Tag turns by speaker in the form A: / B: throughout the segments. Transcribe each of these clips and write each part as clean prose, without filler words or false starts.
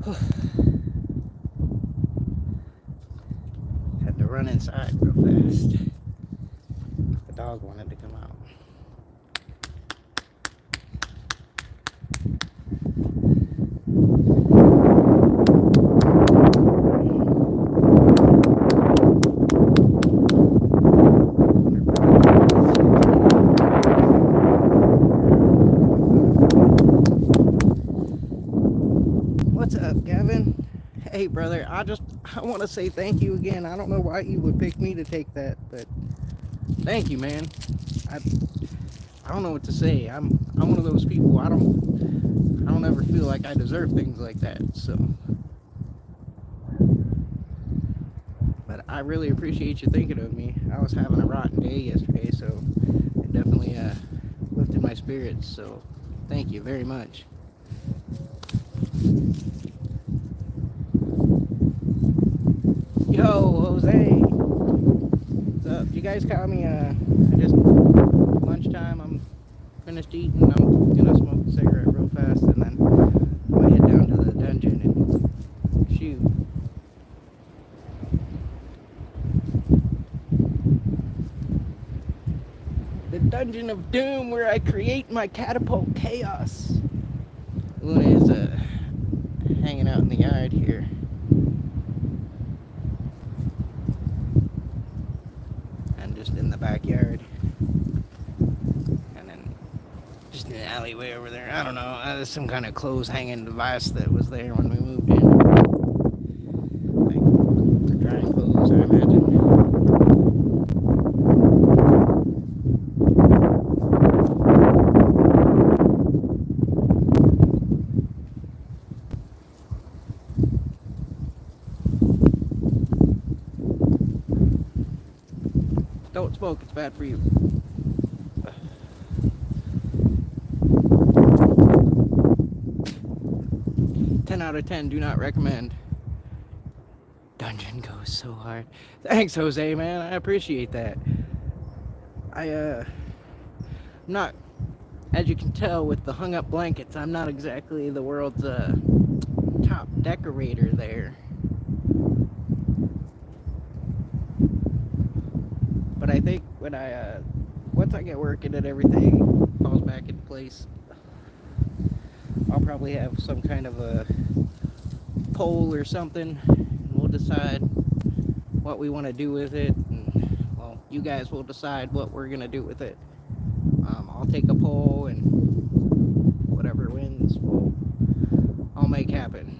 A: Had to run inside real fast. The dog wanted to come out. What's up, Gavin? Hey, brother, I want to say thank you again. I don't know why you would pick me to take that, but thank you, man. I I don't know what to say. I'm one of those people. I don't ever feel like I deserve things like that. So, but I really appreciate you thinking of me. I was having a rotten day yesterday, so it definitely lifted my spirits. So, thank you very much. Yo, Jose. What's up? You guys call me? I just lunchtime. I'm finished eating. I'm gonna smoke a cigarette real fast, and then I'm gonna head down to the dungeon and shoot. The dungeon of doom, where I create my catapult chaos. Luna is hanging out in the yard here, and just in the backyard, and then just in the alleyway over there. I don't know. There's some kind of clothes hanging device that was there when we moved in. Like for drying clothes, I imagine. Don't smoke, it's bad for you. 10 out of 10, do not recommend. Dungeon goes so hard. Thanks, Jose, man. I appreciate that. I'm not, as you can tell with the hung up blankets, I'm not exactly the world's top decorator there. But I think when once I get working and everything falls back in place, I'll probably have some kind of a poll or something, and we'll decide what we want to do with it. And, well, you guys will decide what we're gonna do with it. I'll take a poll, and whatever wins, I'll make happen.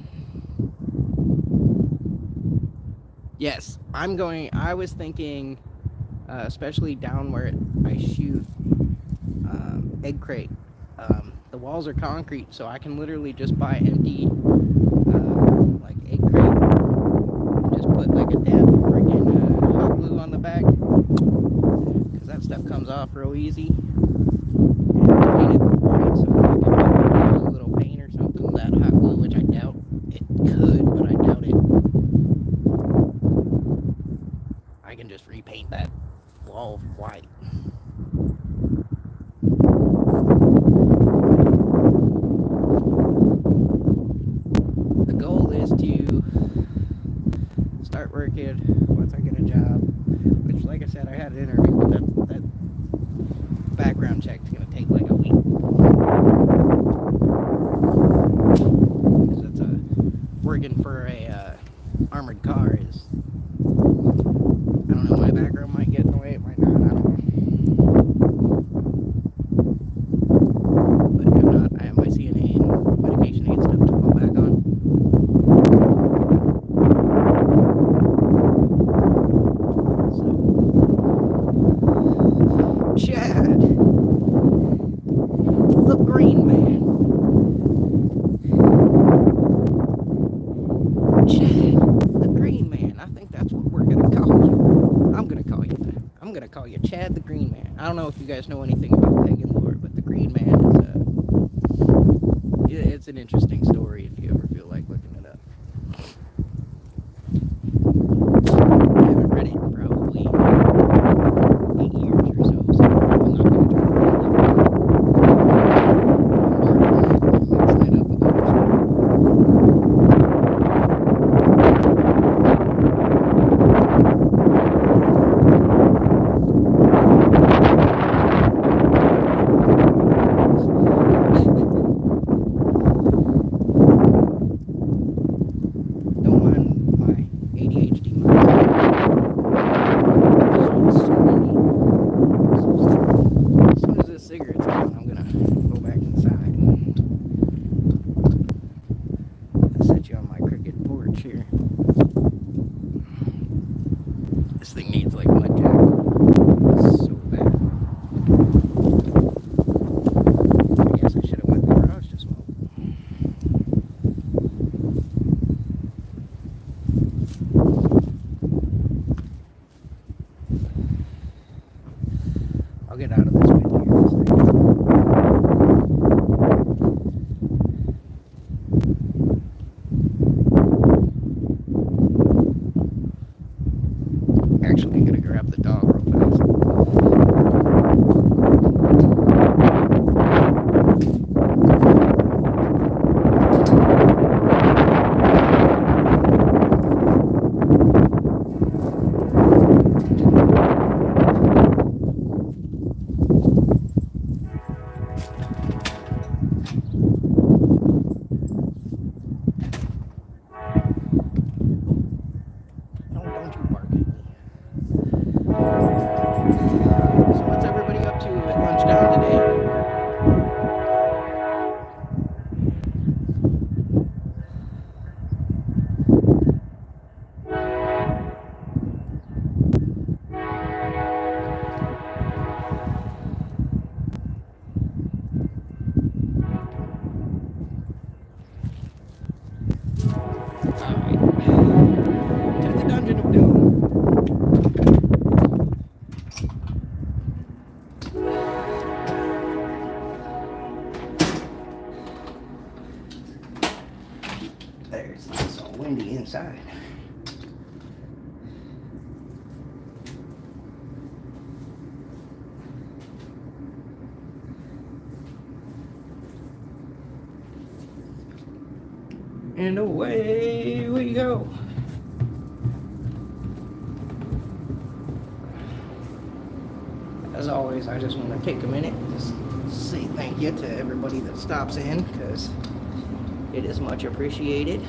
A: Yes, I was thinking, especially down where I shoot, egg crate. The walls are concrete, so I can literally just buy empty, like egg crate, and just put like a dab of freaking hot glue on the back, because that stuff comes off real easy. And paint it white, so I can use a little paint or something, that hot glue, which I doubt it could, but I doubt it. I can just repaint that wall white. The goal is to start working once I get a job, which, like I said, I had an interview, but that background check's gonna take like a week. Because that's working for a armored car is, I don't know, my background might get in the way, it might not, I don't know. But if not, I have my CNA and medication aid stuff to fall back on. So, Chad, the Green Man. Chad, the Green Man. I think that's what we're gonna call you. I'm gonna call you that. I'm gonna call you Chad the Green Man. I don't know if you guys know anything about pagan lore, but the Green Man is it's an interesting story if you ever feel like looking it up. I haven't read it in probably 8 years or so, so I'm not gonna try to read it. I'm mix that up with other stuff. windy inside. And away we go. As always, I just want to take a minute to say thank you to everybody that stops in, because it is much appreciated.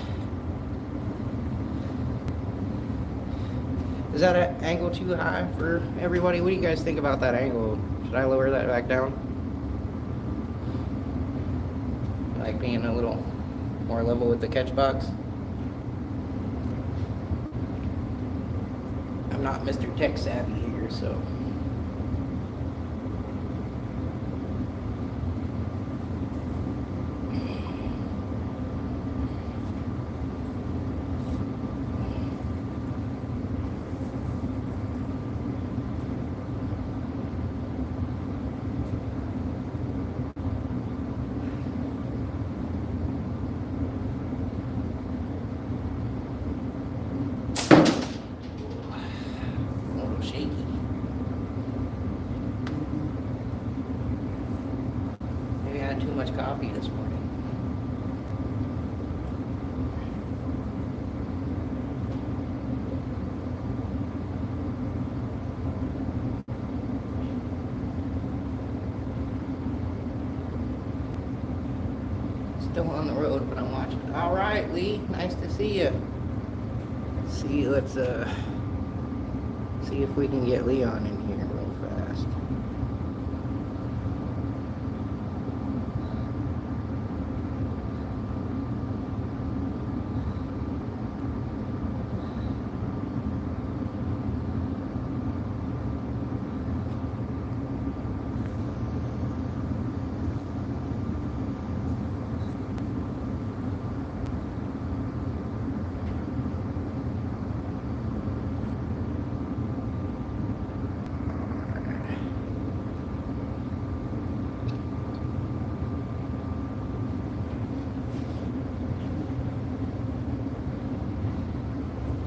A: Is that an angle too high for everybody? What do you guys think about that angle? Should I lower that back down? Like being a little more level with the catch box? I'm not Mr. Tech Savvy here, so. Too much coffee this morning. Still on the road, but I'm watching. All right, Lee, nice to see you. Let's see if we can get Leon in here real fast.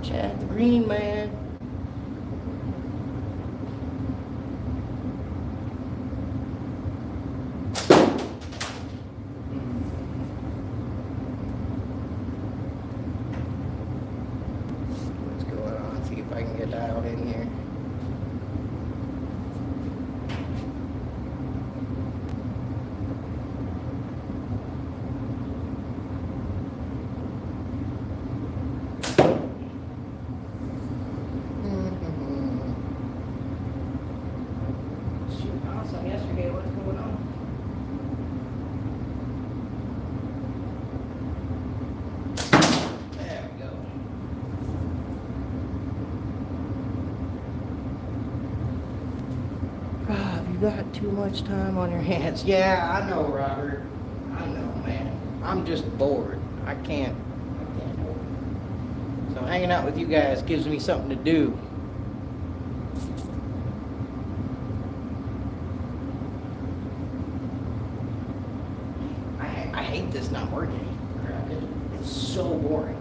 A: Chad the Green Man. What's going on? See if I can get dialed in here. Yesterday, what's going on? There we go. Rob, you got too much time on your hands. Yeah, I know, Robert. I know, man. I'm just bored. I can't help it. So hanging out with you guys gives me something to do. I hate this not working. It's so boring.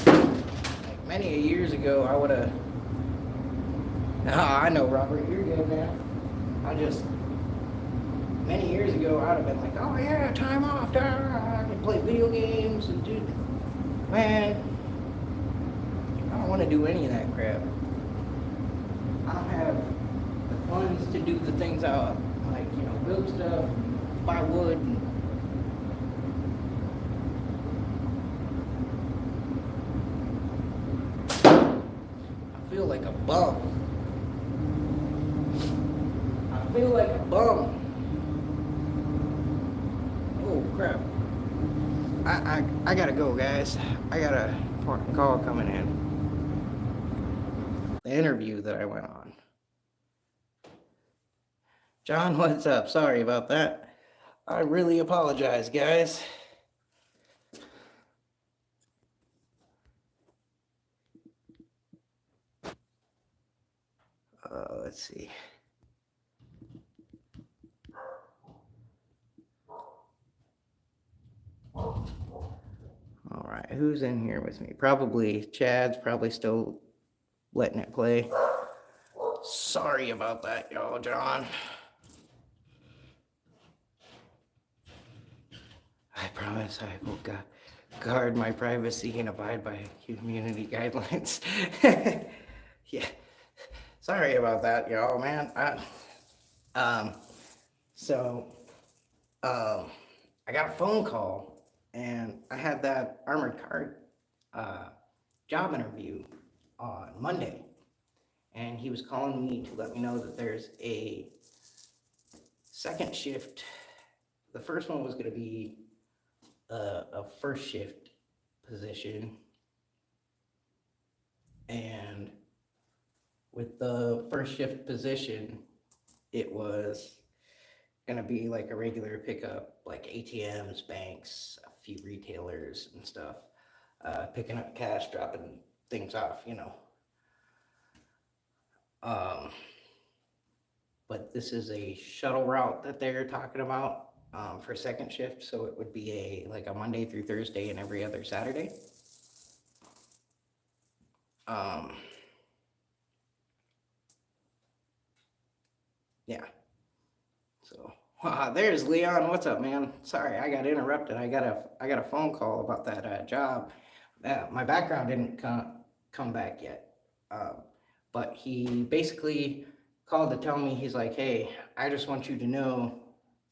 A: Like many years ago, I would have. I know, Robert. You're good now. Many years ago, I'd have been like, oh yeah, time off. I can play video games and do. Man, I don't want to do any of that crap. I don't have the funds to do the things I like, build stuff, buy wood. I feel like a bum. Oh crap. I gotta go, guys. I got a important call coming in. The interview that I went on. John, what's up? Sorry about that. I really apologize, guys. Let's see. who's in here with me? Probably Chad's probably still letting it play. Sorry about that, y'all, John. I promise I will guard my privacy and abide by community guidelines. Yeah. Sorry about that, y'all, man. Um, so, I got a phone call, and I had that armored car uh, job interview on Monday, and he was calling me to let me know that there's a second shift. The first one was going to be a first shift position, and with the first shift position, it was gonna be like a regular pickup, like ATMs, banks, a few retailers and stuff, picking up cash, dropping things off, Um, but this is a shuttle route that they're talking about for second shift, so it would be a Monday through Thursday and every other Saturday. Um, yeah. So there's Leon. What's up, man? Sorry, I got interrupted. I got a phone call about that job. My background didn't come back yet, but he basically called to tell me, he's like, "Hey, I just want you to know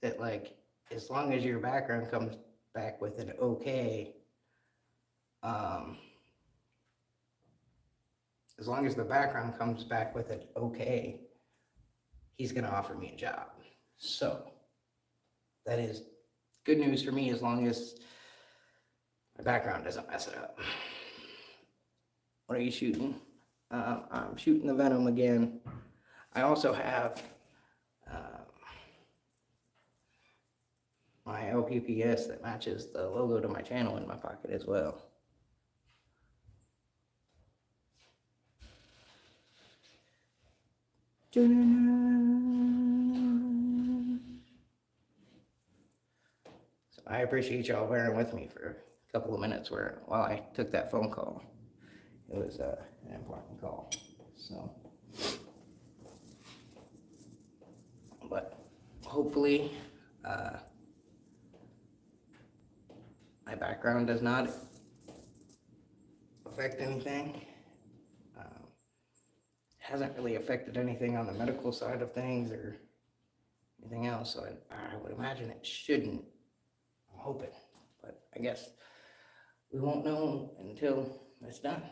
A: that, like, as long as your background comes back with an okay, um, as long as the background comes back with an okay, he's gonna offer me a job." So that is good news for me as long as my background doesn't mess it up. What are you shooting? I'm shooting the Venom again. I also have my LPPS that matches the logo to my channel in my pocket as well. So I appreciate y'all bearing with me for a couple of minutes while I took that phone call. It was an important call. So, but hopefully, my background does not affect anything. Hasn't really affected anything on the medical side of things or anything else, so I would imagine it shouldn't. I'm hoping, but I guess we won't know until it's done.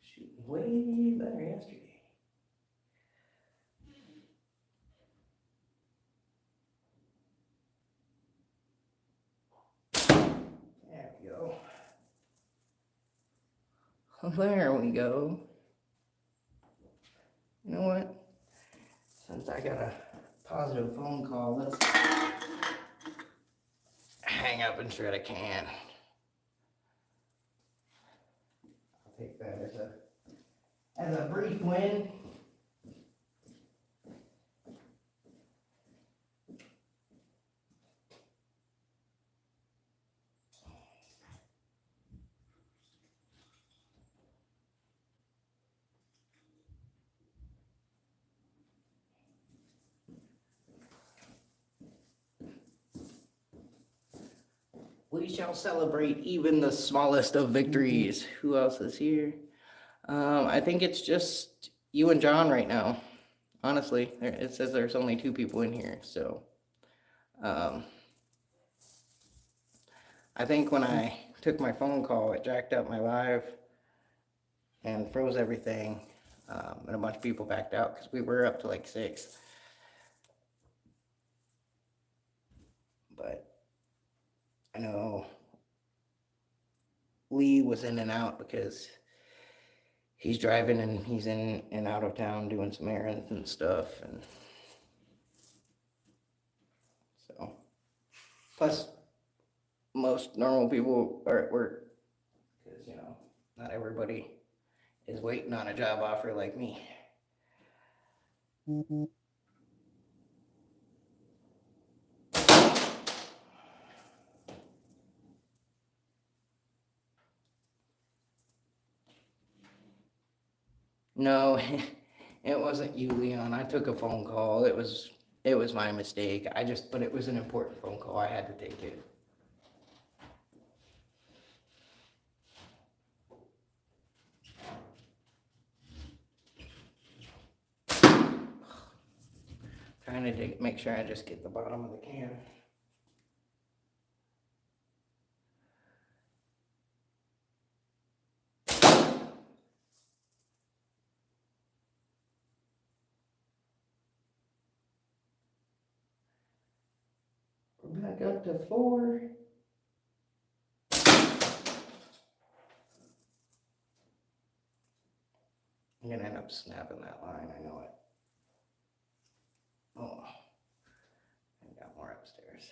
A: Shooting way better yesterday. There we go. There we go. You know what? Since I got a positive phone call, let's hang up and shred a can. I'll take that as a brief win. We shall celebrate even the smallest of victories. Who else is here? I think it's just you and John right now. Honestly, it says there's only 2 people in here, so I think when I took my phone call, it jacked up my live and froze everything, and a bunch of people backed out because we were up to like 6. But I know Lee was in and out because he's driving and he's in and out of town doing some errands and stuff, and so plus most normal people are at work because Not everybody is waiting on a job offer like me. No, it wasn't you, Leon. I took a phone call. It was my mistake. But it was an important phone call. I had to take it. Trying to make sure I just get the bottom of the can. We're back up to 4. I'm gonna end up snapping that line. I know it. Oh, I got more upstairs.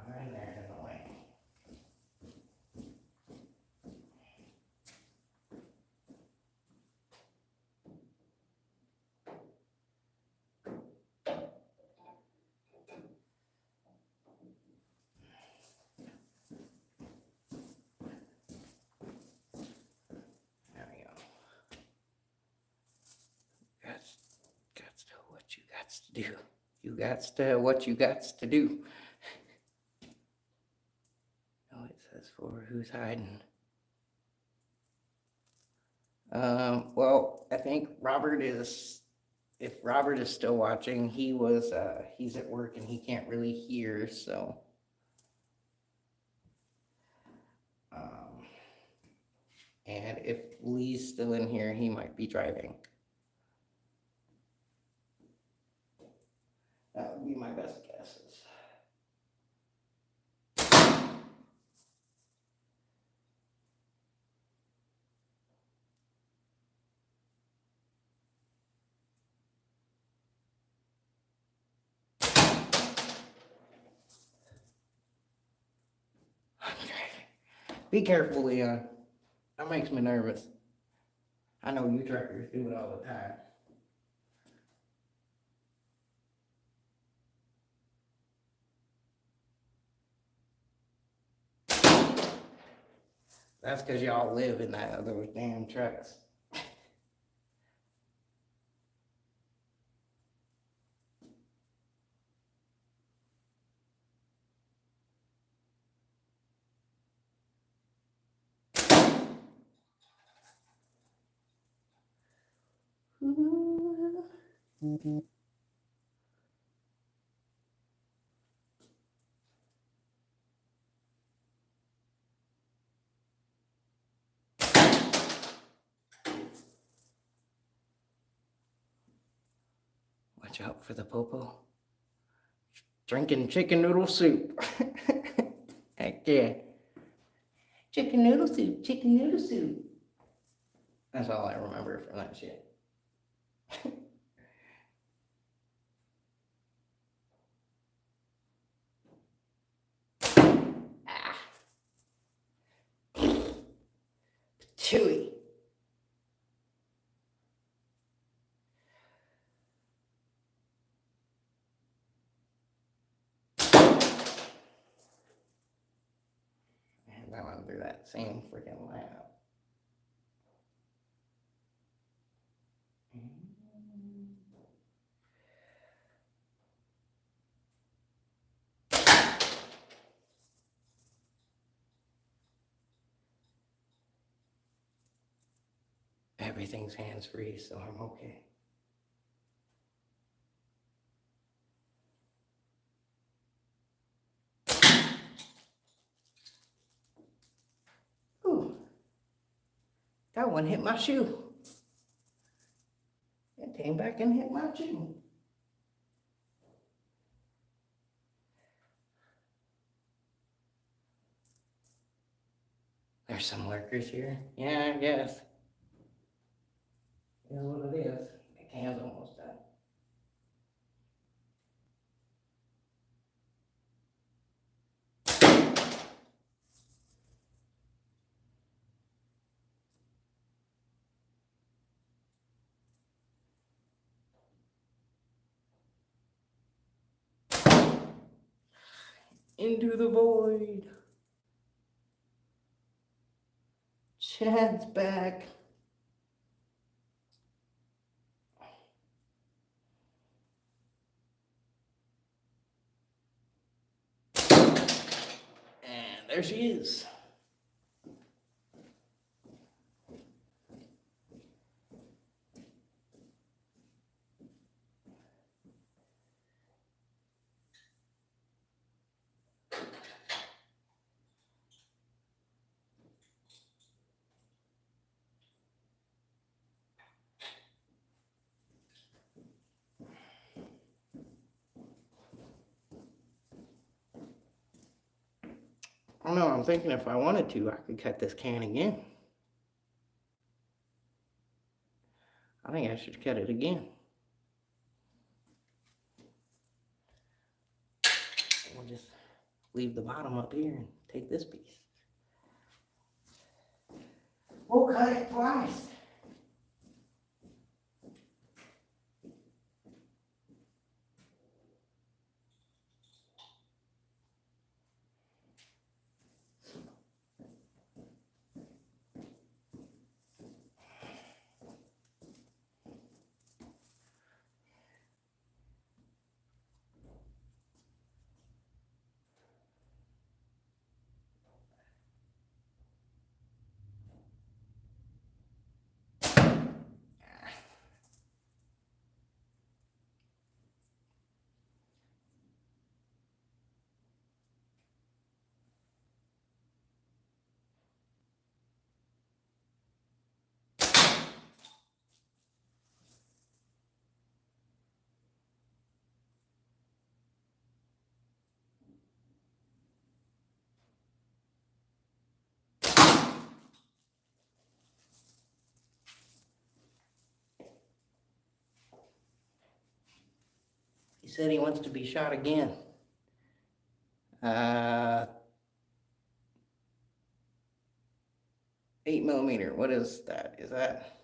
A: Right there in the way. There we go. Got to what you got to do. You got to what you got to do. Oh, it says for who's hiding. Well, I think Robert is. If Robert is still watching, he's at work and he can't really hear. So, and if Lee's still in here, he might be driving. That would be my best guesses. Be careful, Leon. That makes me nervous. I know you truckers do it all the time. That's because y'all live in that other damn trucks. Watch out for the popo. Drinking chicken noodle soup. Heck yeah. Chicken noodle soup, chicken noodle soup. That's all I remember from that shit. Ah. Chewy. And I went through that same freaking lineup. Everything's hands-free, so I'm okay. Ooh. That one hit my shoe. It came back and hit my shoe. There's some lurkers here. Yeah, I guess. Is what it is. The can's almost done. Into the void. Chad's back. And there she is. I don't know, I'm thinking if I wanted to, I could cut this can again. I think I should cut it again. We'll just leave the bottom up here and take this piece. We'll cut it twice. He said he wants to be shot again. 8mm. What is that? Is that?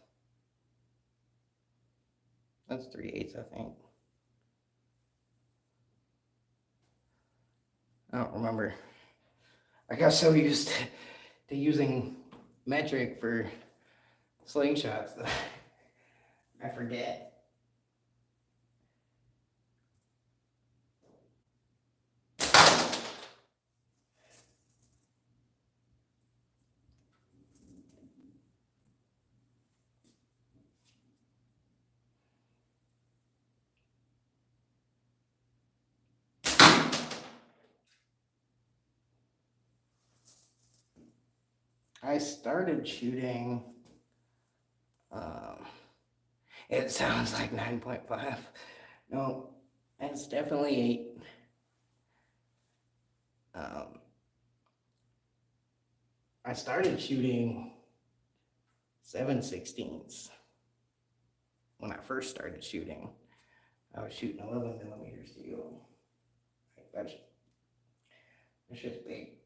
A: That's 3/8, I think. I don't remember. I got so used to using metric for slingshots that I forget. I started shooting, it sounds like 9.5. No, it's definitely 8. I started shooting 7/16 when I first started shooting. I was shooting 11mm steel. That's just big.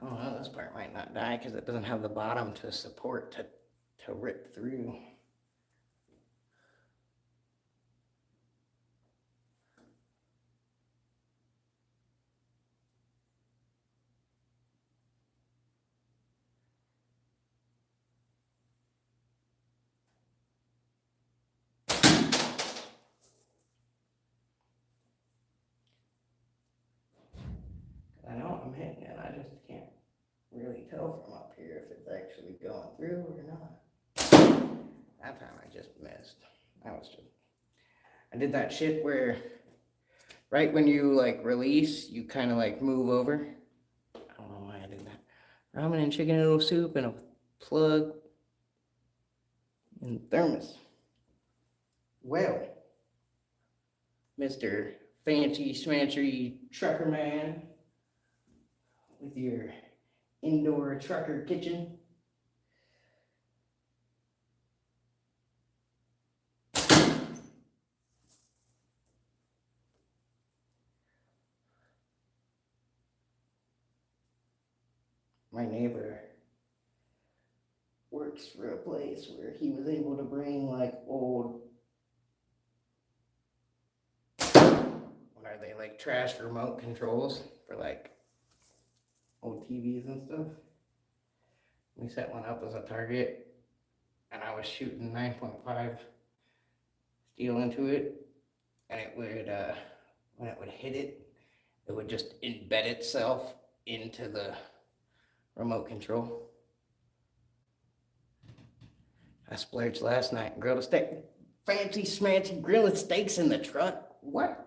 A: I don't know, this part might not die because it doesn't have the bottom to support to rip through. I know I'm hitting it, I just can't really tell from up here if it's actually going through or not. That time I just missed. I did that shit where right when you like release, you kind of like move over. I don't know why I did that. Ramen and chicken noodle soup and a plug and thermos. Well, Mr. Fancy Schmancy Trucker Man, with your indoor trucker kitchen. My neighbor works for a place where he was able to bring like old, what are they, like trash remote controls for like old TVs and stuff. We set one up as a target, and I was shooting 9.5 steel into it, and it would, when it would hit it, it would just embed itself into the remote control. I splurged last night and grilled a steak. Fancy smancy grilling steaks in the truck. What?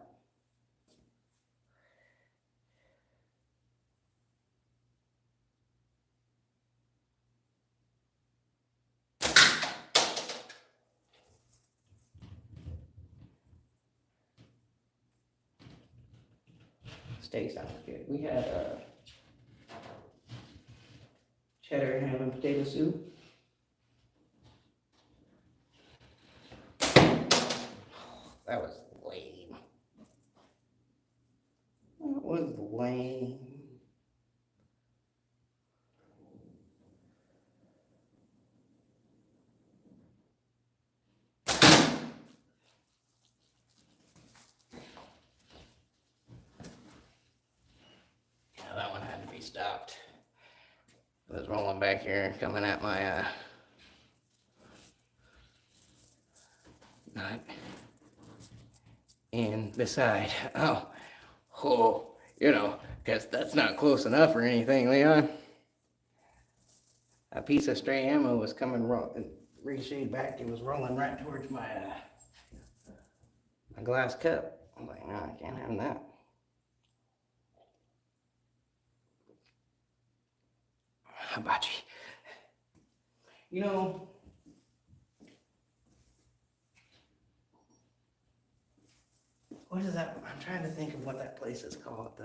A: Steak sounds good. We had cheddar, ham, and potato soup. That was lame. That was lame. Yeah, that one had to be stopped. It was rolling back here, coming at my nut. And beside, because that's not close enough or anything, Leon. A piece of stray ammo was coming ricocheted back. It was rolling right towards my glass cup. I'm like, no, I can't have that. Hibachi. You know, what is that? I'm trying to think of what that place is called.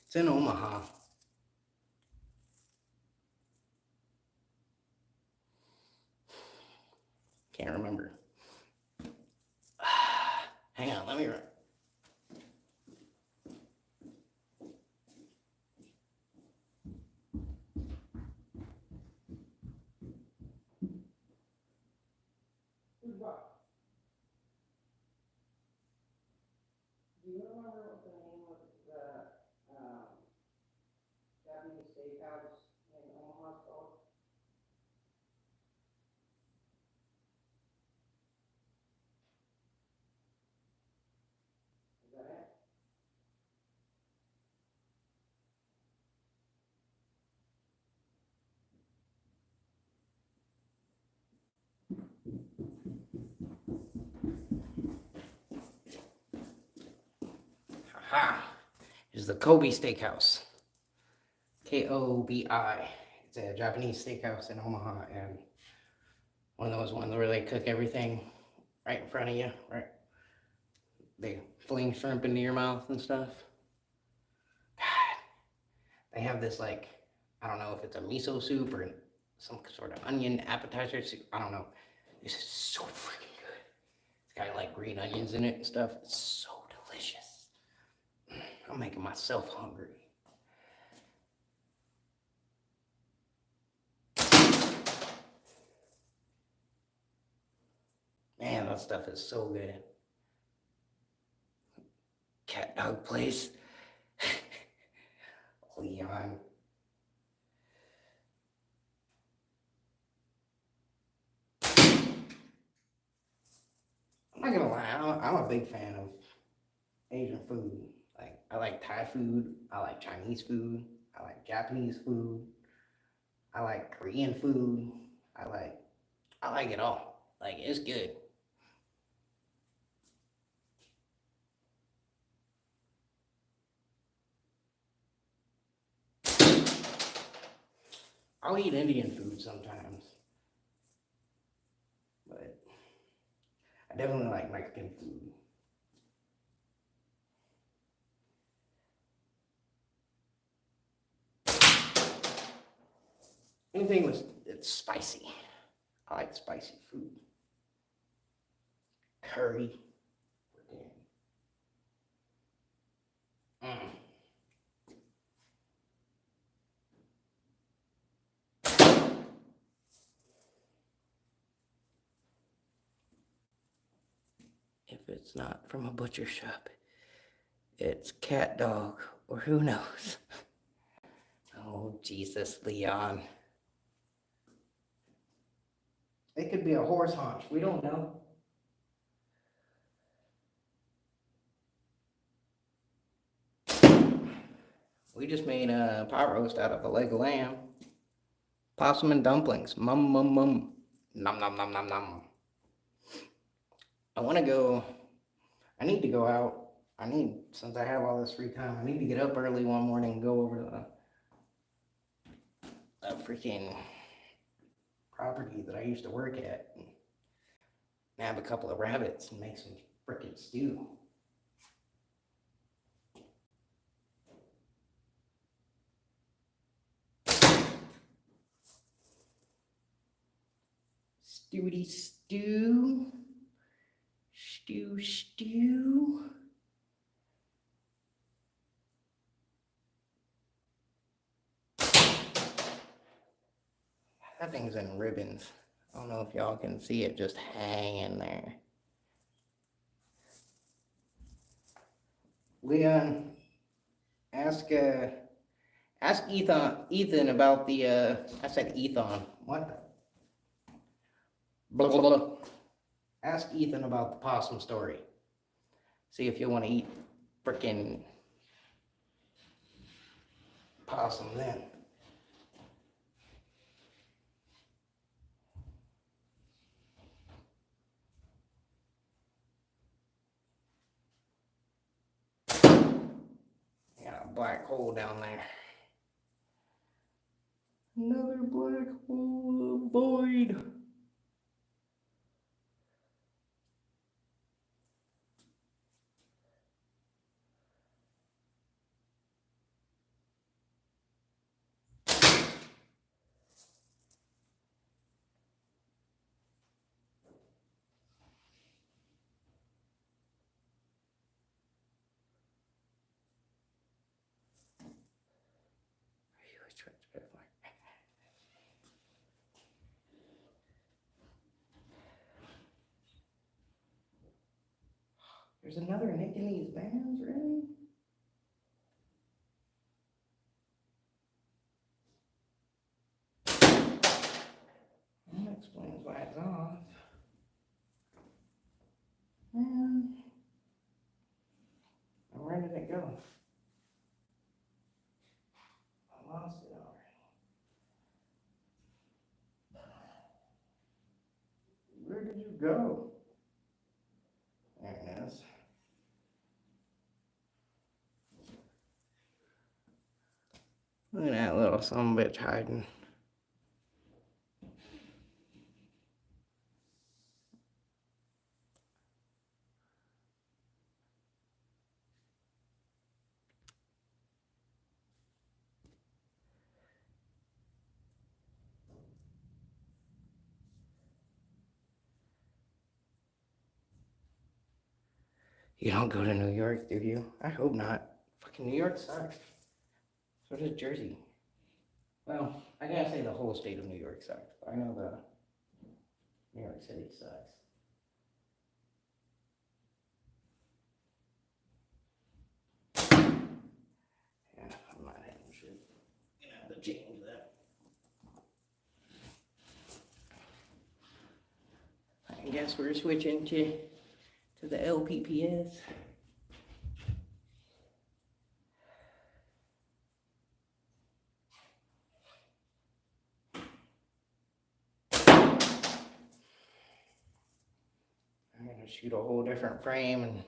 A: It's in Omaha. Can't remember. Hang on, let me run. Do you remember what the name of the Japanese steakhouse in Omaha is called? Is that it? Aha! Is the Kobe Steakhouse. Kobi. It's a Japanese steakhouse in Omaha, and one of those ones where they cook everything right in front of you, right? They fling shrimp into your mouth and stuff. God, they have this like, I don't know if it's a miso soup or some sort of onion appetizer soup. I don't know. This is so freaking good. It's got like green onions in it and stuff. It's so delicious. I'm making myself hungry. Man, that stuff is so good. Cat dog place. Leon. I'm not gonna lie, I'm a big fan of Asian food. Like, I like Thai food, I like Chinese food, I like Japanese food, I like Korean food, I like it all. Like, it's good. I'll eat Indian food sometimes, but I definitely like Mexican food. Anything with it's spicy. I like spicy food. Curry. Mm. If it's not from a butcher shop, it's cat dog, or who knows. Oh, Jesus, Leon. It could be a horse haunch. We don't know. We just made a pot roast out of a leg of lamb. Possum and dumplings. Mum, mum, mum. Nom, nom, nom, nom, nom. I want to go. I need to go out. Since I have all this free time, I need to get up early one morning and go over to the freaking property that I used to work at and nab a couple of rabbits and make some freaking stew. Stewie stew. Stew. That thing's in ribbons. I don't know if y'all can see it just hanging there. Leon, ask Ethan about the I said Ethan. What? Blah blah blah. Ask Ethan about the possum story. See if you want to eat frickin' possum then. Got a black hole down there. Another black hole of void. There's another Nick in these bands, really? That explains why it's off. And where did it go? I lost it already. Where did you go? There it is. Look at that little sumbitch hiding. You don't go to New York, do you? I hope not. Fucking New York sucks. So does Jersey. Well, I gotta say the whole state of New York sucks. But I know the New York City sucks. Yeah, I'm not having shit. Gonna have to change that. I guess we're switching to the LPPS. I'm gonna shoot a whole different frame and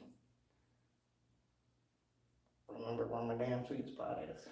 A: remember where my damn sweet spot is.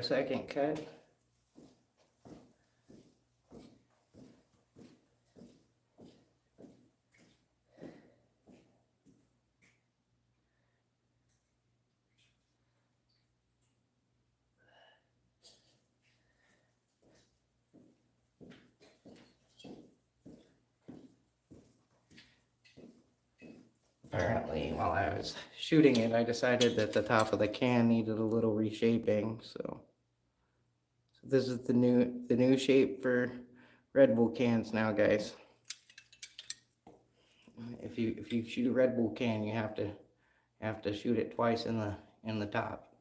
A: second cut. Apparently, while I was shooting it, I decided that the top of the can needed a little reshaping, so this is the new shape for Red Bull cans now, guys. If you shoot a Red Bull can, you have to shoot it twice in the top.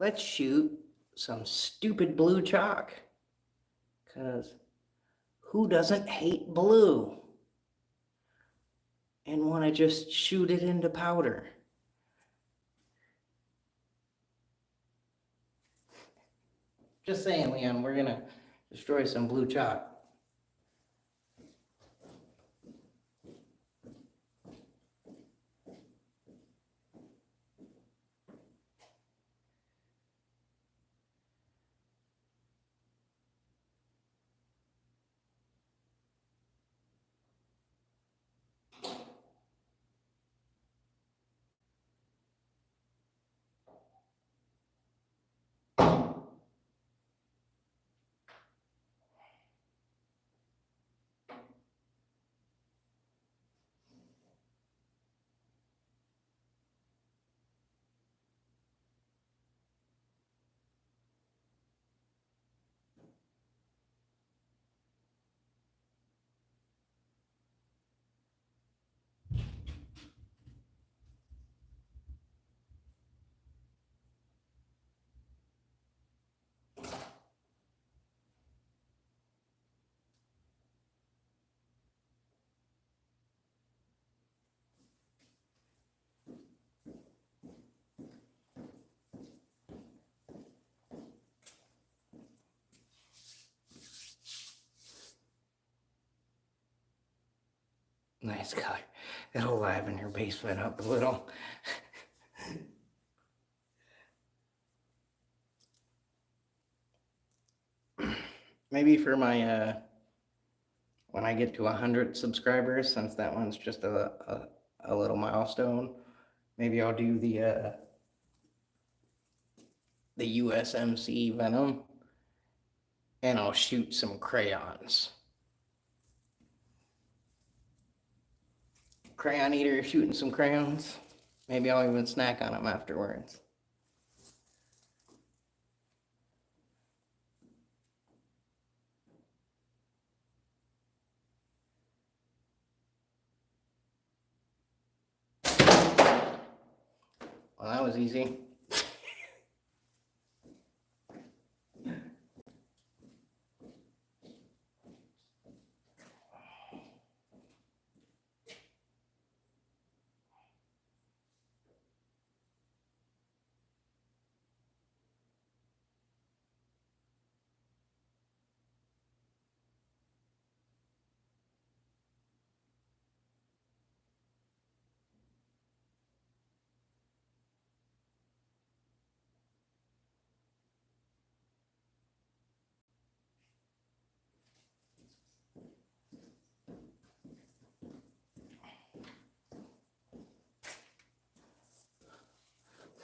A: Let's shoot some stupid blue chalk, because who doesn't hate blue and want to just shoot it into powder? Just saying, Leon, we're gonna destroy some blue chalk. Nice color. It'll liven your basement up a little. Maybe for my when I get to 100 subscribers, since that one's just a little milestone, maybe I'll do the USMC Venom, and I'll shoot some crayons. Crayon eater shooting some crayons. Maybe I'll even snack on them afterwards. Well, that was easy.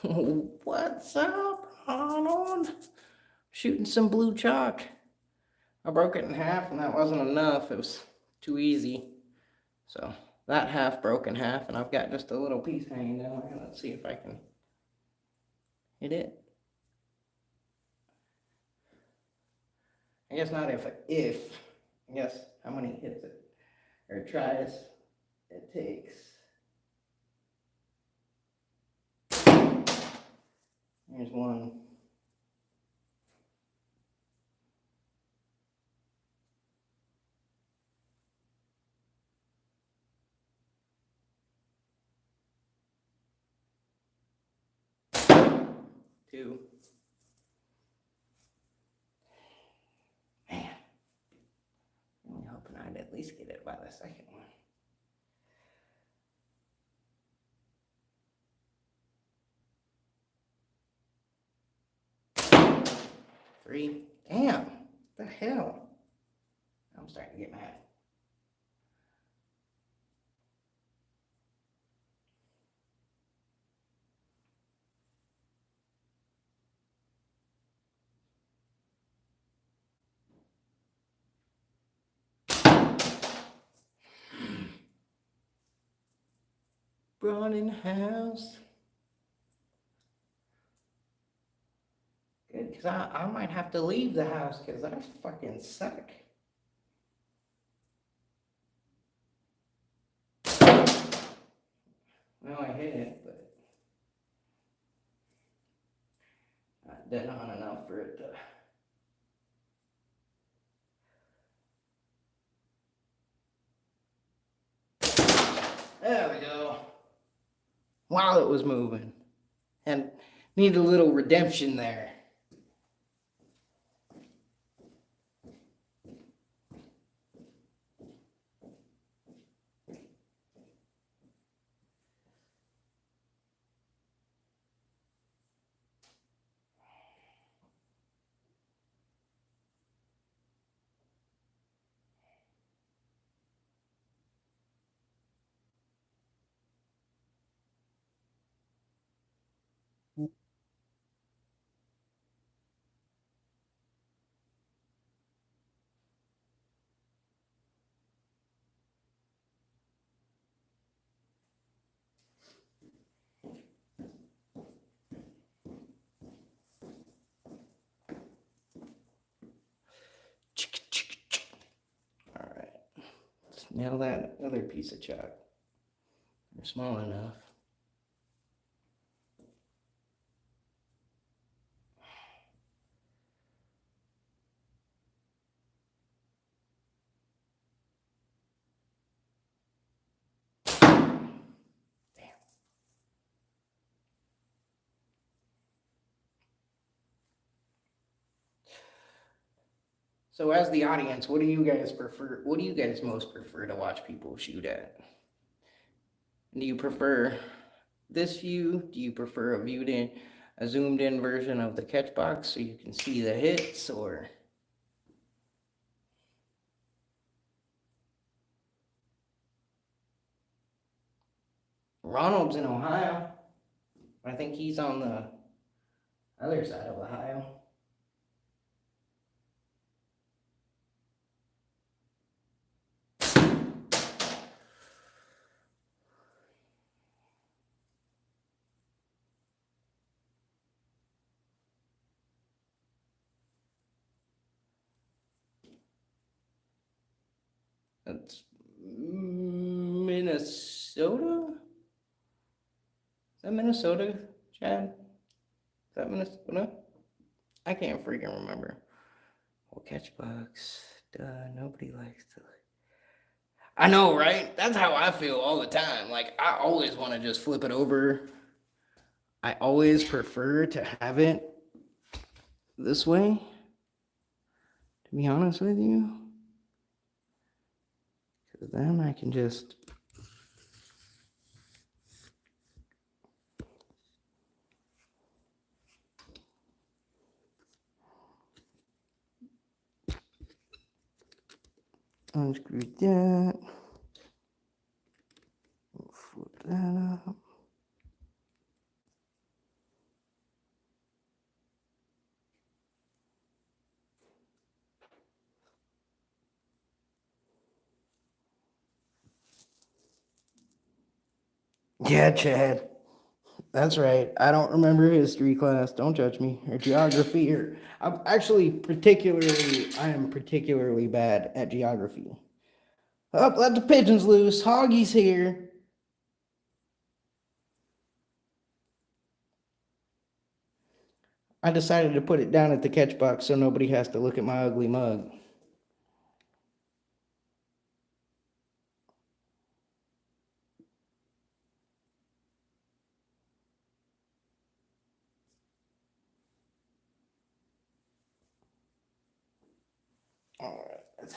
A: What's up, Arnold? Shooting some blue chalk. I broke it in half, and that wasn't enough. It was too easy. So that half broke in half, and I've got just a little piece hanging down there. Let's see if I can hit it. I guess not if. I guess how many hits it or tries it takes. Here's one. Two. least get it by the second one. 3. Damn. What the hell? I'm starting to get mad. Running house. Good, because I might have to leave the house because I fucking suck. Well, I hit it, but not dead on enough for it to. There we go. While it was moving. And need a little redemption there. Alright. Let's nail that other piece of chalk. They're small enough. So as the audience, what do you guys prefer? What do you guys most prefer to watch people shoot at? Do you prefer this view? Do you prefer a zoomed in version of the catch box so you can see the hits, or Ronald's in Ohio? I think he's on the other side of Ohio. That's Minnesota? Is that Minnesota, Chad? Is that Minnesota? I can't freaking remember. Well, catch box. Duh, nobody likes to. I know, right? That's how I feel all the time. Like, I always want to just flip it over. I always prefer to have it this way, to be honest with you. Because then I can just. Unscrew that. We'll flip that up. Yeah, Chad. That's right. I don't remember history class. Don't judge me. Or geography. Or I am particularly bad at geography. Up, let the pigeons loose. Hoggy's here. I decided to put it down at the catch box so nobody has to look at my ugly mug. All right.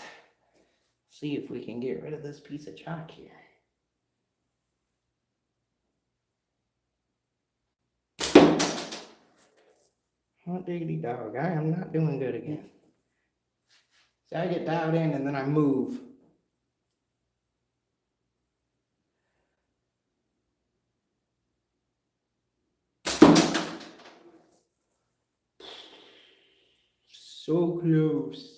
A: see if we can get rid of this piece of chalk here. Hot diggity dog, I am not doing good again. See, I get dialed in and then I move. So close.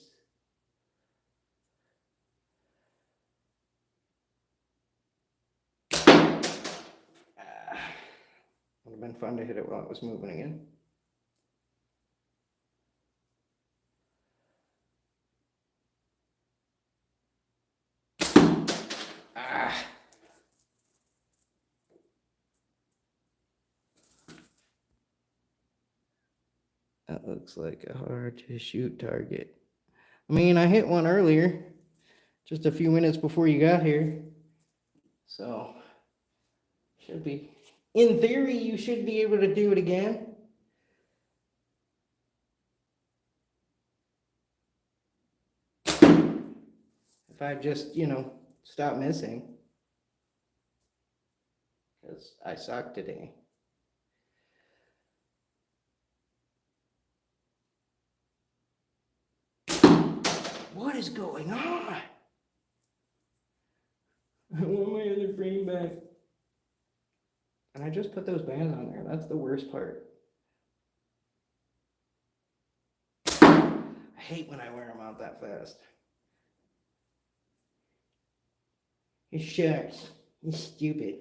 A: Would have been fun to hit it while it was moving again. That looks like a hard to shoot target. I mean, I hit one earlier, just a few minutes before you got here. So, should be. In theory, you should be able to do it again. If I just, stop missing. Because I suck today. What is going on? I want my other frame back. And I just put those bands on there. That's the worst part. I hate when I wear them out that fast. It shucks. You're stupid.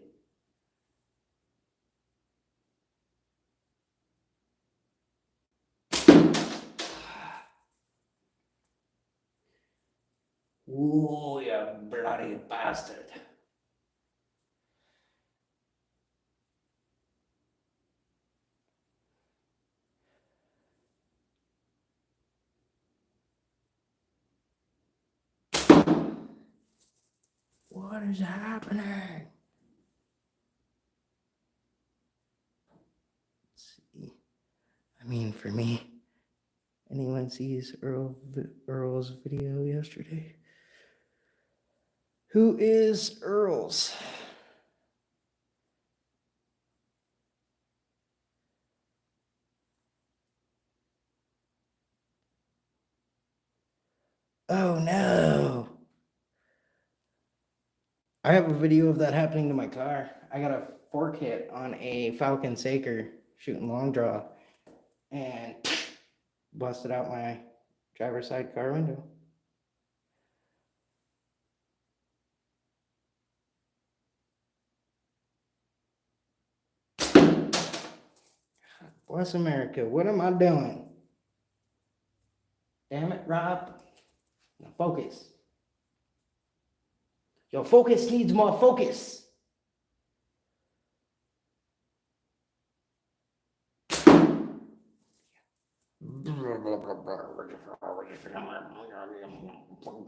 A: Ooh, you bloody bastard. What is happening? Let's see. I mean, for me, anyone sees Earl's video yesterday? Who is Earl's? Oh no. I have a video of that happening to my car. I got a fork hit on a Falcon Saker shooting long draw and busted out my driver's side car window. Bless America. What am I doing? Damn it, Rob. Now focus. Your focus needs more focus.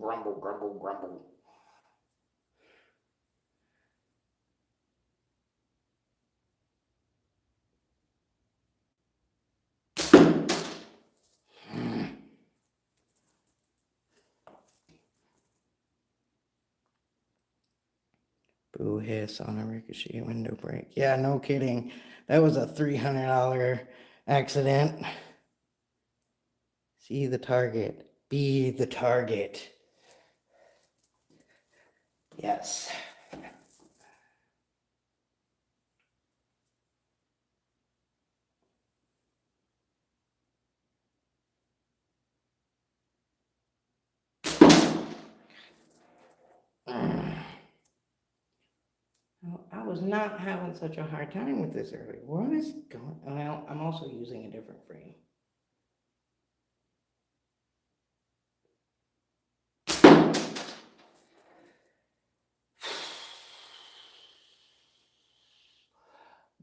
A: Grumble, grumble, grumble. Boo hiss on a ricochet window break. Yeah, no kidding. That was a $300 accident. See the target. Be the target. Yes. I was not having such a hard time with this earlier. What is going on? Well, I'm also using a different frame.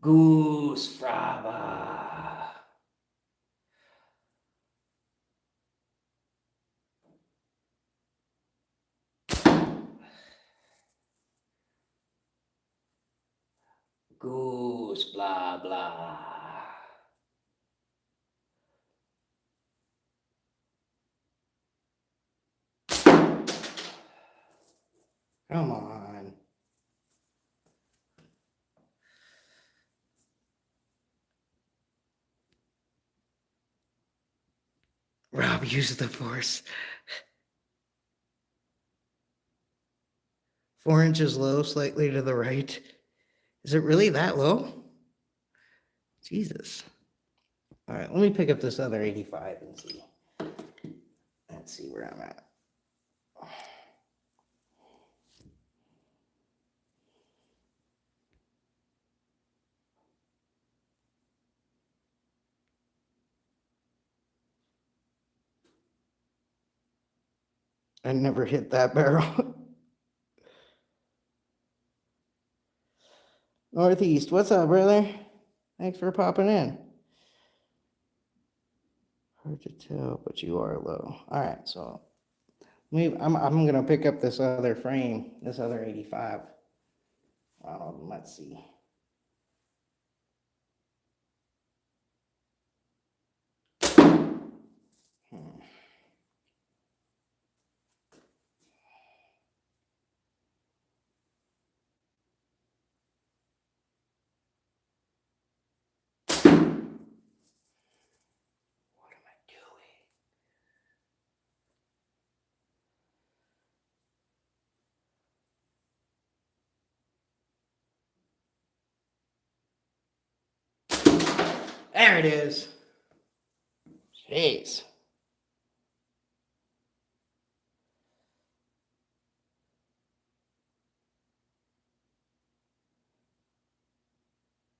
A: Goose Fraba. Goose blah blah. Come on. Rob, use the force. 4 inches low, slightly to the right. Is it really that low? Jesus. All right, let me pick up this other 85 and see. Let's see where I'm at. I never hit that barrel. Northeast, what's up, brother? Thanks for popping in. Hard to tell, but you are low. All right, so I'm gonna pick up this other frame, this other 85. Let's see. What am I doing? There it is. Jeez.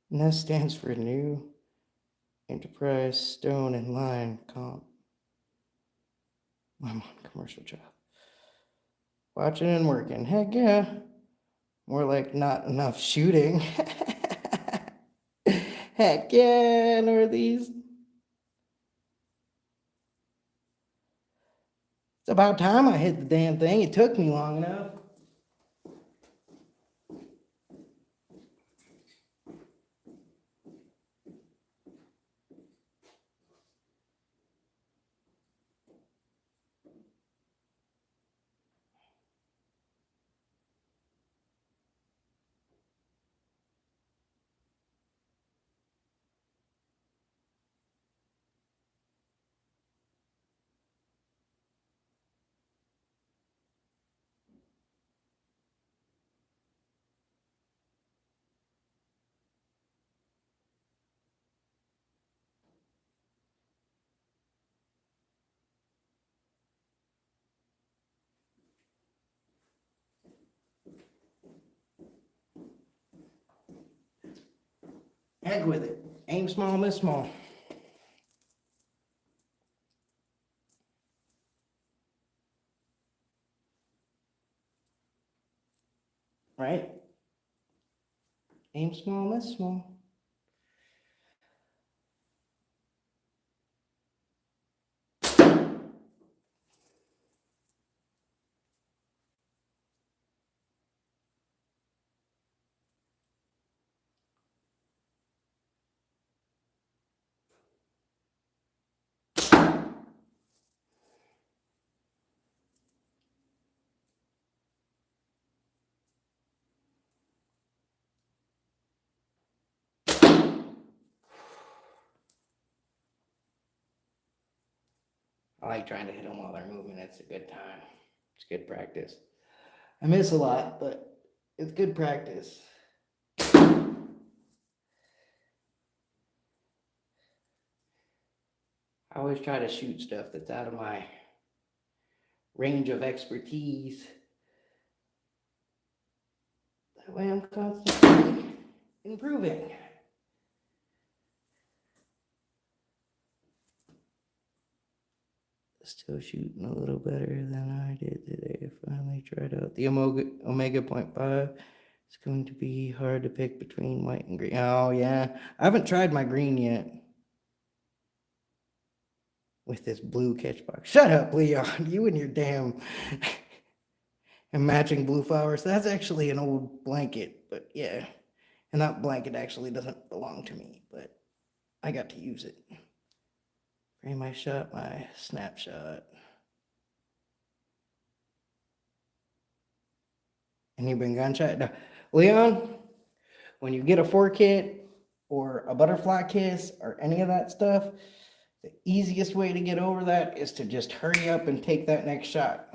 A: And that stands for New Enterprise Stone and Line Comp. I'm on commercial job. Watching and working. Heck yeah. More like not enough shooting. Heck yeah, Northeast. It's about time I hit the damn thing. It took me long enough. Heck with it. Aim small, miss small. Right? Aim small, miss small. I like trying to hit them while they're moving. It's a good time. It's good practice. I miss a lot, but it's good practice. I always try to shoot stuff that's out of my range of expertise. That way I'm constantly improving. Still shooting a little better than I did today. I finally tried out the Omega 0.5. It's going to be hard to pick between white and green. Oh, yeah. I haven't tried my green yet. With this blue catch box. Shut up, Leon. You and your damn and matching blue flowers. That's actually an old blanket, but yeah. And that blanket actually doesn't belong to me, but I got to use it. Frame I shot my snapshot. and you've been gunshot. No. Leon, when you get a 4 kit or a butterfly kiss or any of that stuff, the easiest way to get over that is to just hurry up and take that next shot.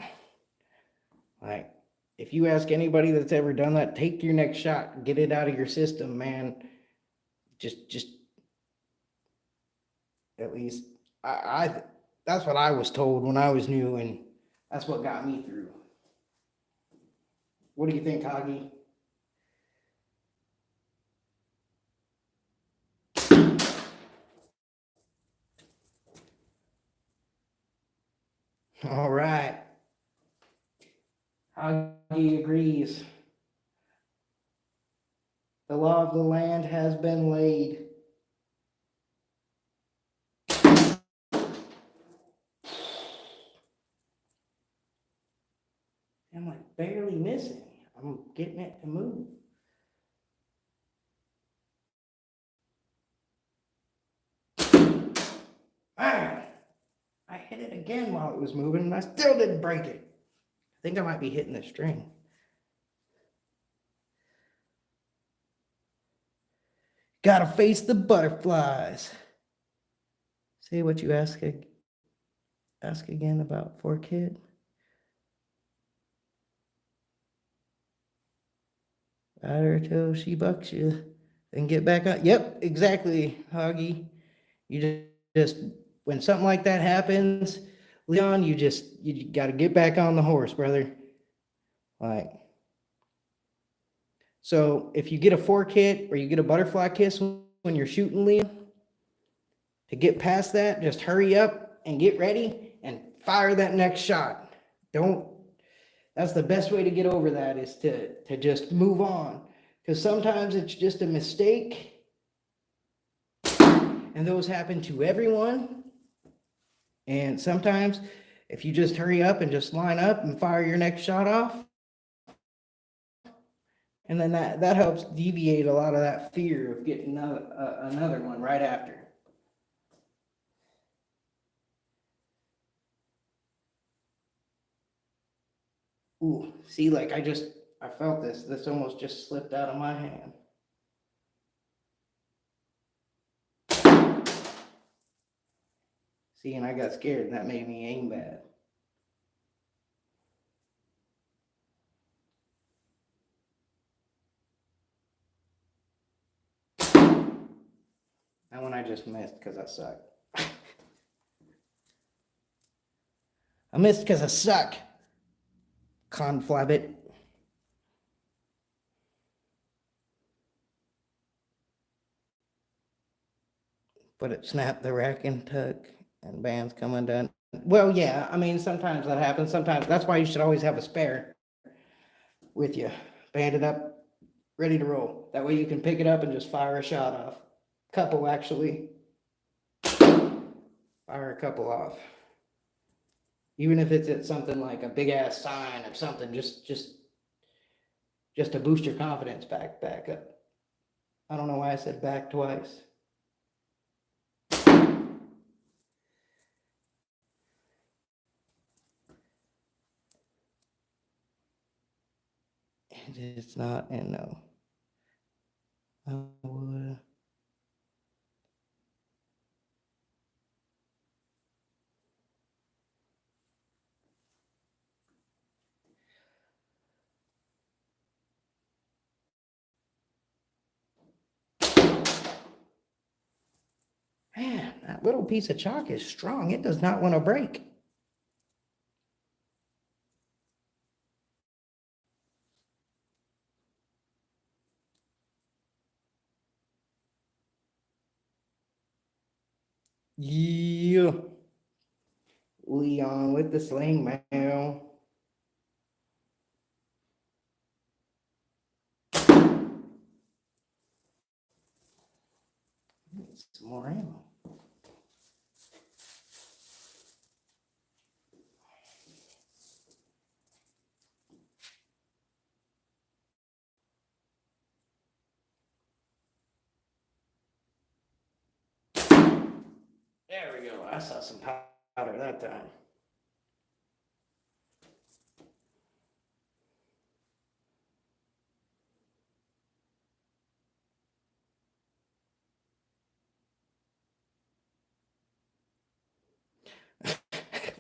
A: Like, if you ask anybody that's ever done that, take your next shot, get it out of your system, man. Just at least I that's what I was told when I was new, and that's what got me through. What do you think, Hoggy? All right. Hoggy agrees. The law of the land has been laid. I'm like barely missing. I'm getting it to move. Ah, I hit it again while it was moving and I still didn't break it. I think I might be hitting the string. Gotta face the butterflies. Say what you ask again about 4 kit. Ride her till she bucks you, then get back up. Yep, exactly, Hoggy. You just when something like that happens, Leon, you got to get back on the horse, brother. Like, so if you get a 4 kit or you get a butterfly kiss when you're shooting, Leon, to get past that, just hurry up and get ready and fire that next shot. Don't. That's the best way to get over that is to just move on, because sometimes it's just a mistake, and those happen to everyone. And sometimes if you just hurry up and just line up and fire your next shot off, and then that helps deviate a lot of that fear of getting another one right after. Ooh, see, like I felt this. This almost just slipped out of my hand. See, and I got scared, and that made me aim bad. That one I just missed because I suck. I missed because I suck. Conflabbit. But it snapped the rack and tuck, and band's come undone. Well, yeah, I mean, sometimes that happens. Sometimes that's why you should always have a spare with you, banded up, ready to roll. That way you can pick it up and just fire a shot off. Couple, actually. Fire a couple off. Even if it's at something like a big ass sign or something, just to boost your confidence back up. I don't know why I said back twice. It's not, and no. I would. Man, that little piece of chalk is strong. It does not want to break. Yeah. Leon with the sling mail. Some more ammo. There we go. I saw some powder that time.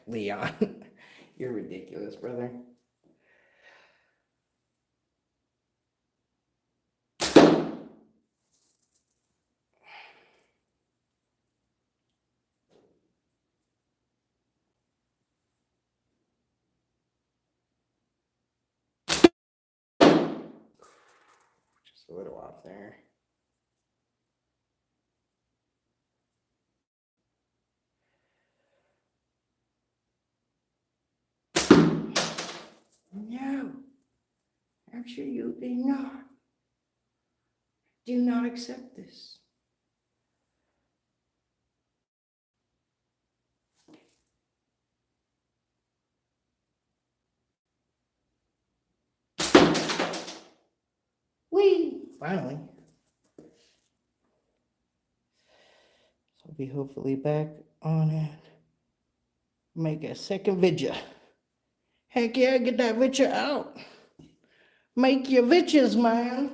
A: Leon, you're ridiculous, brother. Just a little off there. No, absolutely not. Do not accept this. Whee! Finally. So I'll be hopefully back on it. Make a second video. Heck yeah, get that video out. Make your videos, man.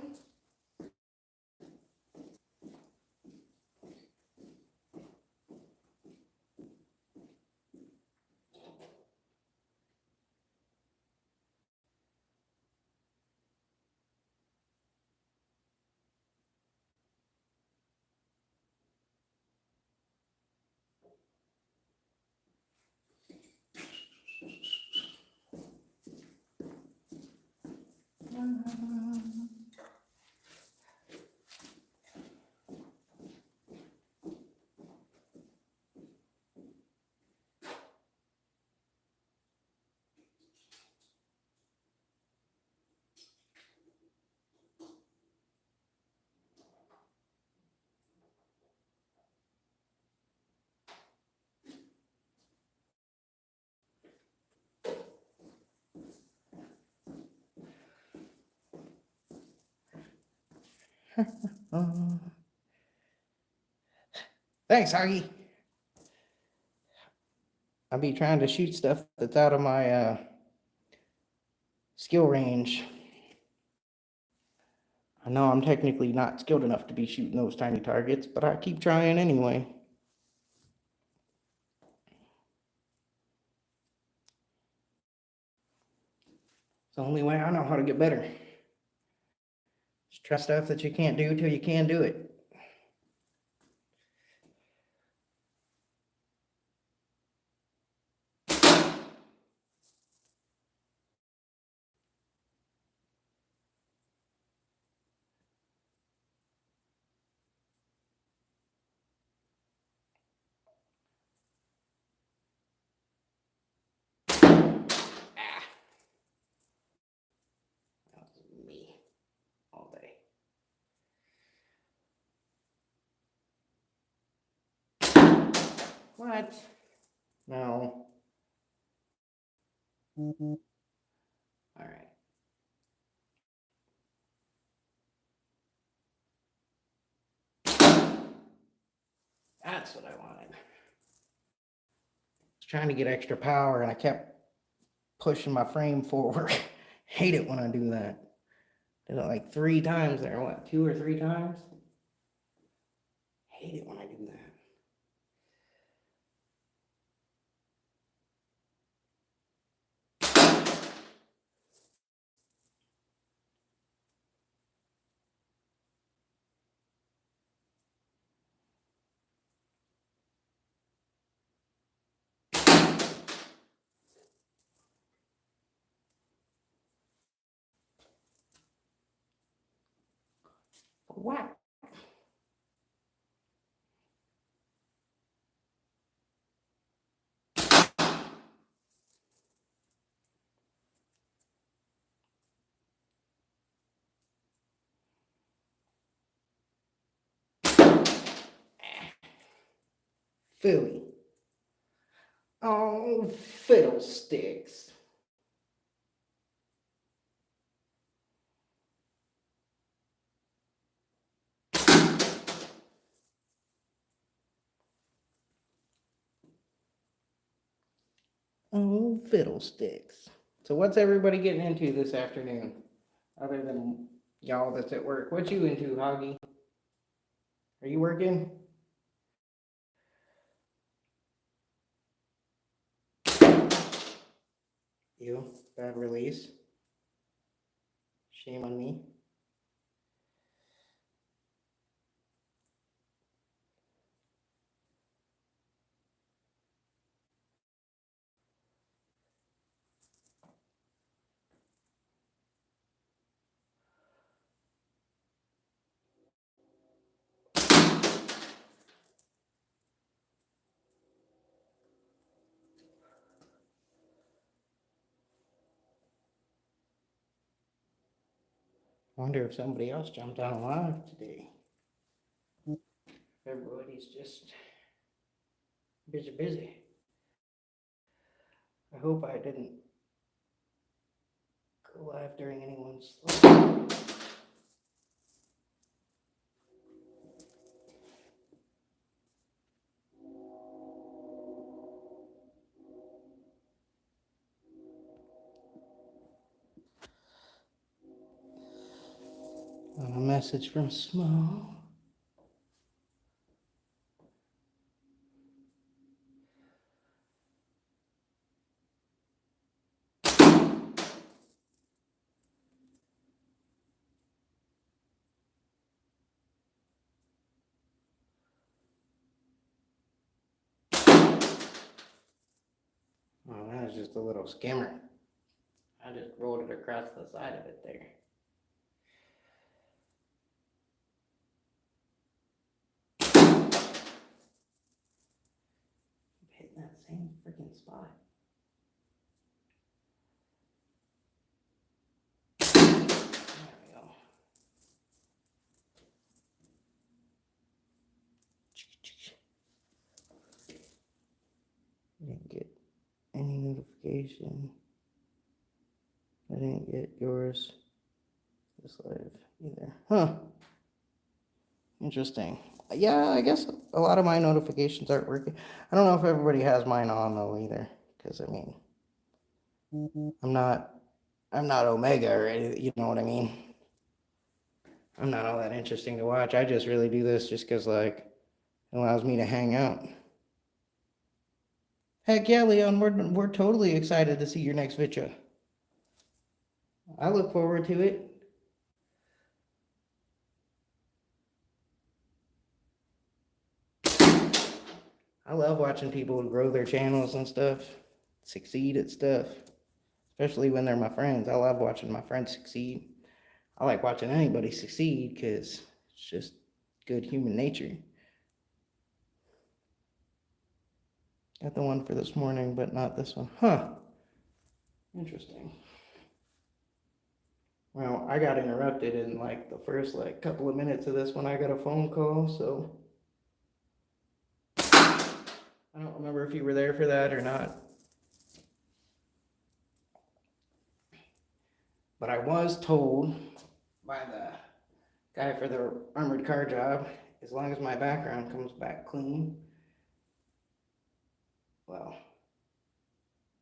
A: Thanks, Huggy. I'll be trying to shoot stuff that's out of my skill range. I know I'm technically not skilled enough to be shooting those tiny targets, but I keep trying anyway. It's the only way I know how to get better. Just try stuff that you can't do till you can do it. That was me all day. What? No. All right. That's what I wanted. I was trying to get extra power and I kept pushing my frame forward. Hate it when I do that. Did it like 3 times there. What, 2 or 3 times? Hate it when I do that. What? Philly. Oh, fiddlesticks. Oh, fiddlesticks. So what's everybody getting into this afternoon? Other than y'all that's at work. What you into, Hoggy? Are you working? You, bad release. Shame on me. Wonder if somebody else jumped on live today. Everybody's just busy. I hope I didn't go live during anyone's sleep. A message from Small. Oh, that was just a little skimmer. I just rolled it across the side of it there. Hitting that same freaking spot. There we go. Didn't get any notification. I didn't get yours this live either. Huh. Interesting. Yeah, I guess a lot of my notifications aren't working. I don't know if everybody has mine on though either, because I mean, I'm not Omega or anything, you know what I mean? I'm not all that interesting to watch. I just really do this just because like it allows me to hang out. Heck yeah, Leon, we're totally excited to see your next video. I look forward to it. I love watching people grow their channels and stuff, succeed at stuff, especially when they're my friends. I love watching my friends succeed. I like watching anybody succeed because it's just good human nature. Got the one for this morning, but not this one. Huh. Interesting. Well, I got interrupted in like the first like couple of minutes of this when I got a phone call, so I don't remember if you were there for that or not. But I was told by the guy for the armored car job, as long as my background comes back clean, well,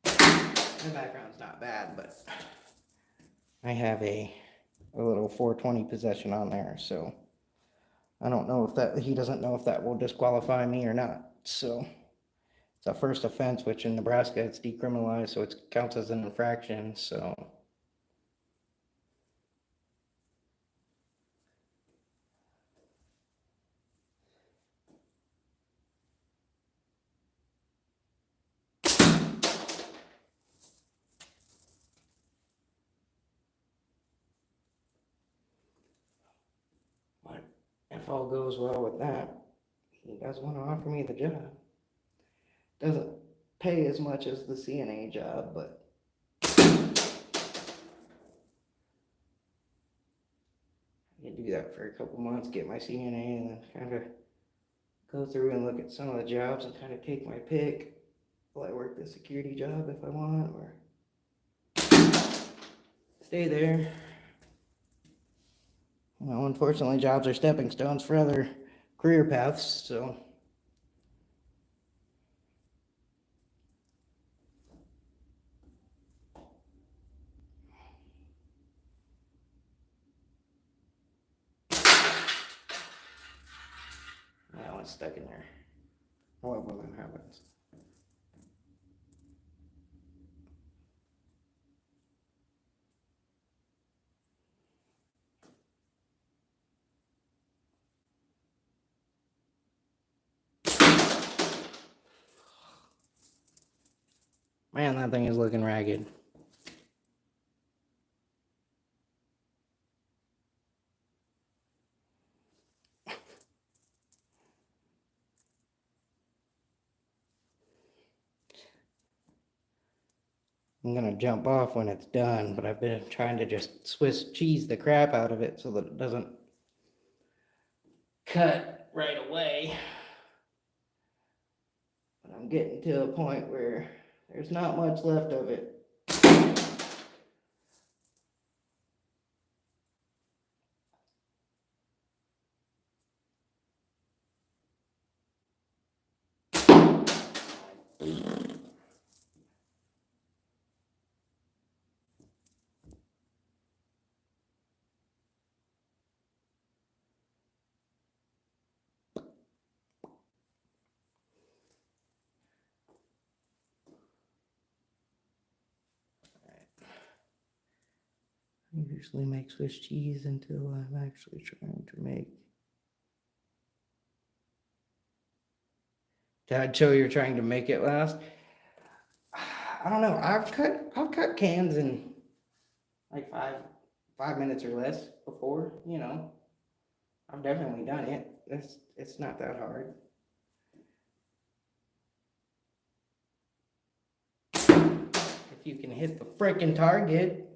A: my background's not bad, but I have a little 420 possession on there, so I don't know if that, he doesn't know if that will disqualify me or not. So it's a first offense, which in Nebraska it's decriminalized, so it counts as an infraction. So but if all goes well with that, he does want to offer me the job. Doesn't pay as much as the CNA job, but I can do that for a couple months, get my CNA, and then kind of go through and look at some of the jobs and kind of take my pick. Will I work the security job if I want, or stay there? Well, unfortunately, jobs are stepping stones for other career paths, so. That one's stuck in there. I love when that happens. Man, that thing is looking ragged. I'm gonna jump off when it's done, but I've been trying to just Swiss cheese the crap out of it so that it doesn't cut right away. But I'm getting to a point where there's not much left of it. I usually make Swiss cheese until I'm actually trying to make. Dad, show you're trying to make it last. I don't know. I've cut cans in like 5 minutes or less before. You know, I've definitely done it. It's not that hard. If you can hit the frickin' target.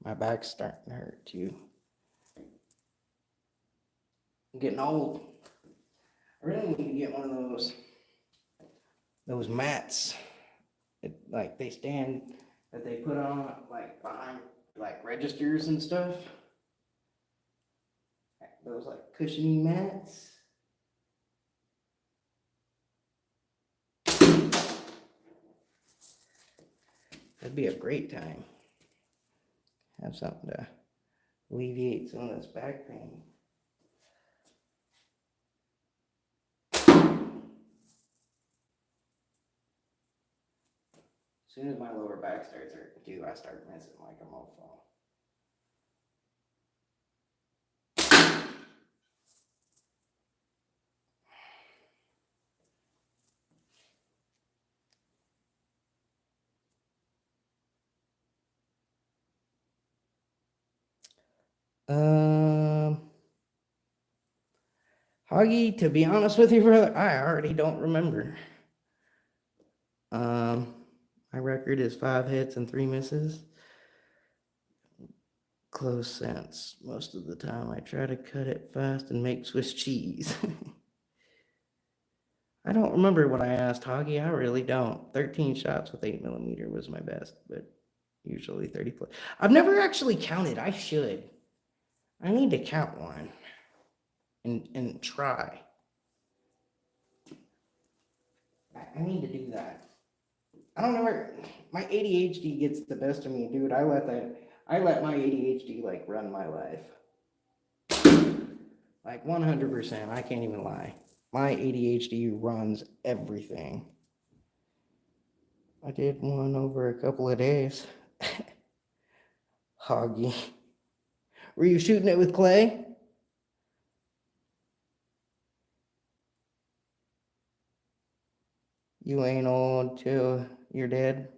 A: My back's starting to hurt too. I'm getting old. I really need to get one of those mats. Like they stand that they put on like behind like registers and stuff. Those like cushiony mats. That'd be a great time. Have something to alleviate some of this back pain. As soon as my lower back starts hurting too, I start missing like a mofo. Hoggy, to be honest with you, brother, I already don't remember. My record is 5 hits and 3 misses. Close sense. Most of the time I try to cut it fast and make Swiss cheese. I don't remember what I asked Hoggy. I really don't. 13 shots with 8mm was my best, but usually 30 plus. I've never actually counted. I should. I need to count one and try. I need to do that. I don't know where my ADHD gets the best of me, dude. I let my ADHD like run my life. Like 100%. I can't even lie. My ADHD runs everything. I did one over a couple of days. Hoggy. Were you shooting it with clay? You ain't old till you're dead.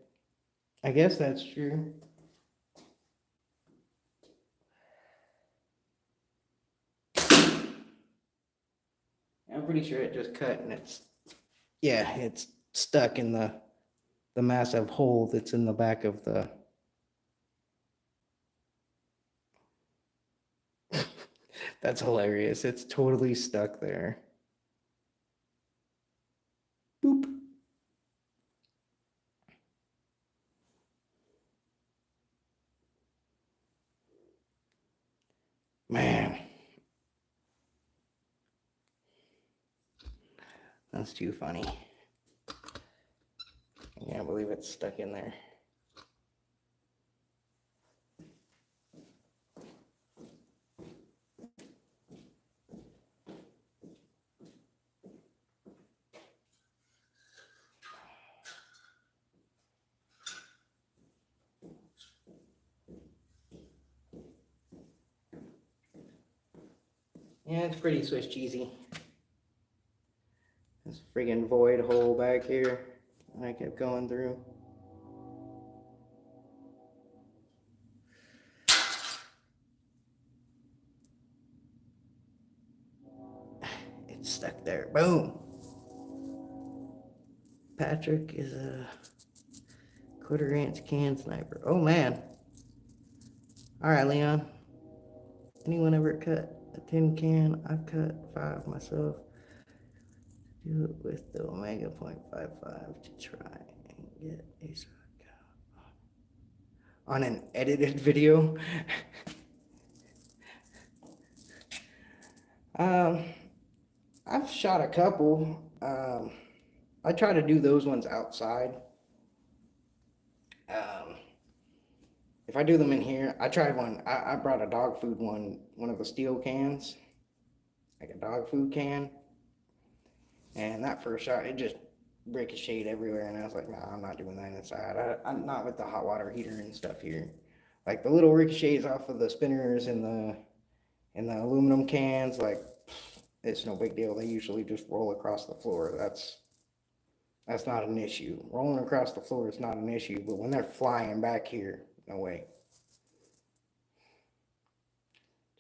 A: I guess that's true. I'm pretty sure it just cut and it's stuck in the massive hole that's in the back of the. That's hilarious. It's totally stuck there. Boop. Man. That's too funny. I can't believe it's stuck in there. Yeah, it's pretty Swiss cheesy. It's friggin' void hole back here. And I kept going through. It's stuck there. Boom. Patrick is a quarter-inch can sniper. Oh man. All right, Leon. Anyone ever cut a tin can? I've cut 5 myself. Do it with the Omega .55 to try and get a shot on an edited video. um, I've shot a couple. I try to do those ones outside. If I do them in here, I tried one. I brought a dog food one of the steel cans, like a dog food can, and that first shot, it just ricocheted everywhere, and I was like, nah, I'm not doing that inside. I'm not with the hot water heater and stuff here. Like the little ricochets off of the spinners and the aluminum cans, like it's no big deal. They usually just roll across the floor. That's not an issue. Rolling across the floor is not an issue, but when they're flying back here, no way.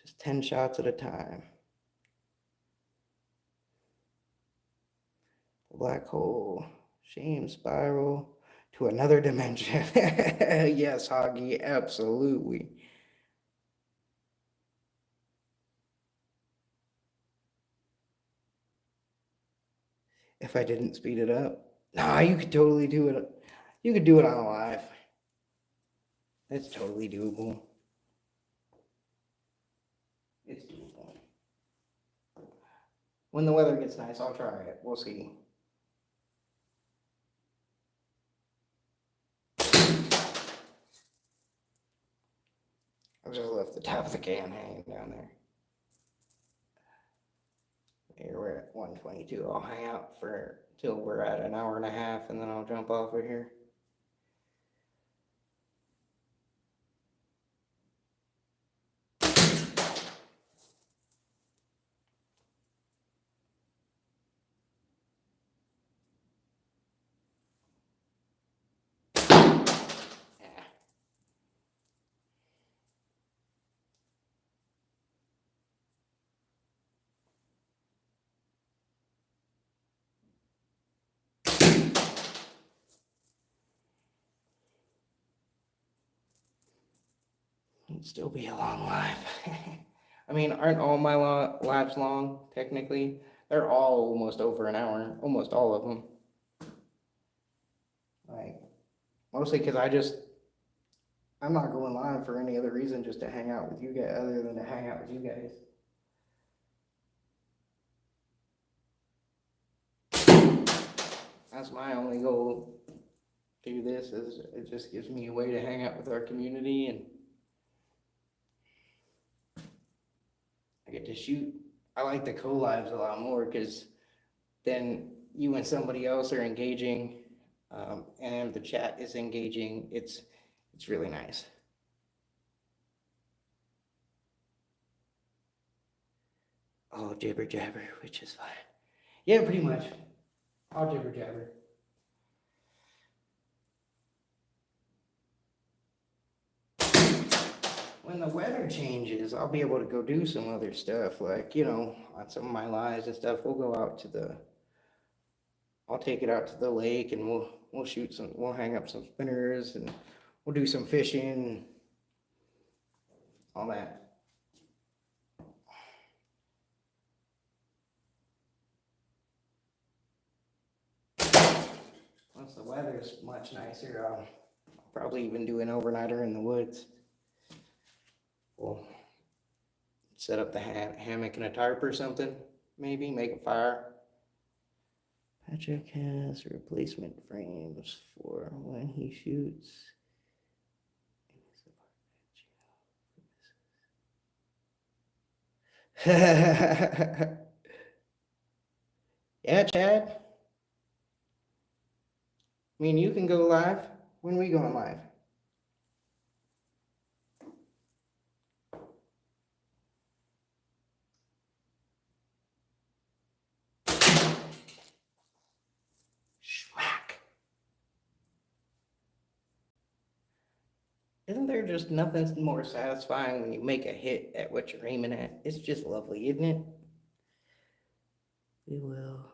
A: Just 10 shots at a time. Black hole, shame spiral to another dimension. Yes, Hoggy, absolutely. If I didn't speed it up. Nah, you could totally do it. You could do it on a live. It's totally doable. It's doable. When the weather gets nice, I'll try it. We'll see. I just left the top of the can hanging down there. Here we're at 122. I'll hang out for till we're at an hour and a half, and then I'll jump off of here. It'd still be a long live. I mean, aren't all my lives long, technically? They're all almost over an hour, almost all of them. Like, mostly because I'm not going live for any other reason, just to hang out with you guys, other than to hang out with you guys. That's my only goal to do this, is it just gives me a way to hang out with our community, and I get to shoot. I like the co-lives a lot more, because then you and somebody else are engaging, and the chat is engaging. It's really nice. Oh, jibber jabber, which is fine. Yeah, pretty much. I'll jibber jabber. When the weather changes, I'll be able to go do some other stuff, like, on some of my lives and stuff. We'll go out to I'll take it out to the lake, and we'll hang up some spinners, and we'll do some fishing, all that. Once the weather's much nicer, I'll probably even do an overnighter in the woods. We'll set up the hammock and a tarp or something, maybe make a fire. Patrick has replacement frames for when he shoots. Yeah, Chad. I mean, you can go live. When are we going live? Isn't there just nothing more satisfying when you make a hit at what you're aiming at? It's just lovely, isn't it? We will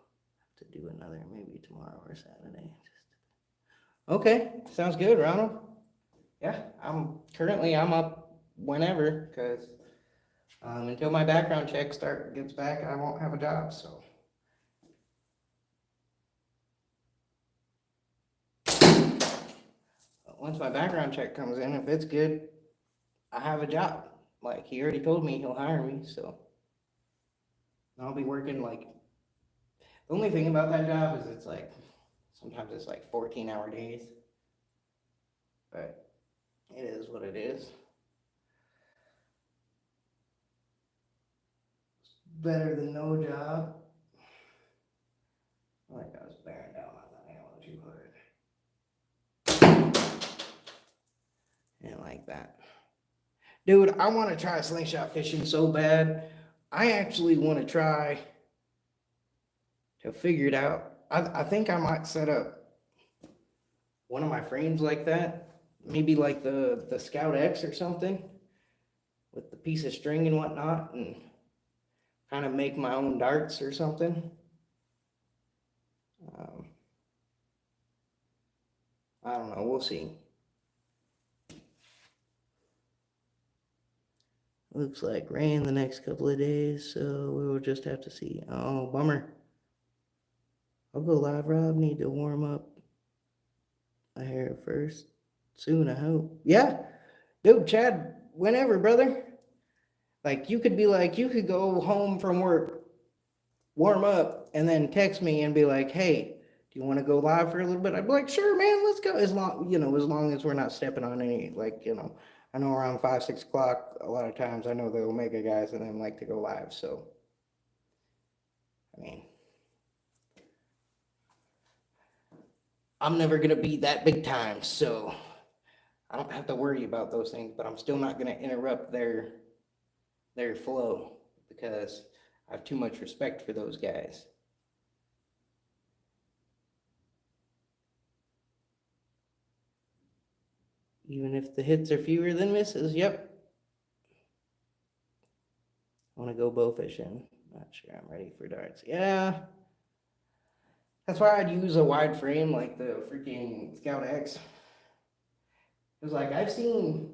A: have to do another maybe tomorrow or Saturday. Okay, sounds good, Ronald. Yeah, I'm up whenever because until my background check gets back, I won't have a job. So once my background check comes in, if it's good, I have a job. Like he already told me he'll hire me, so I'll be working like. The only thing about that job is it's like sometimes it's like 14-hour days, but it is what it is. It's better than no job. Like I was bearing down on that nail too hard. And like that. Dude, I want to try slingshot fishing so bad. I actually want to try to figure it out. I think I might set up one of my frames like that. Maybe like the Scout X or something with the piece of string and whatnot, and kind of make my own darts or something. I don't know. We'll see. Looks like rain the next couple of days, so we will just have to see. Oh, bummer. I'll go live, Rob. Need to warm up my hair first. Soon, I hope. Yeah. Dude, Chad, whenever, brother. Like, you could go home from work, warm up, and then text me and be like, hey, do you want to go live for a little bit? I'd be like, sure, man, let's go. As long as we're not stepping on any, I know around 5, 6 o'clock, a lot of times I know the Omega guys and them like to go live. So, I mean, I'm never going to be that big time. So I don't have to worry about those things, but I'm still not going to interrupt their flow because I have too much respect for those guys. Even if the hits are fewer than misses, yep. I want to go bow fishing. Not sure I'm ready for darts. Yeah. That's why I'd use a wide frame like the freaking Scout X. Because, like, I've seen...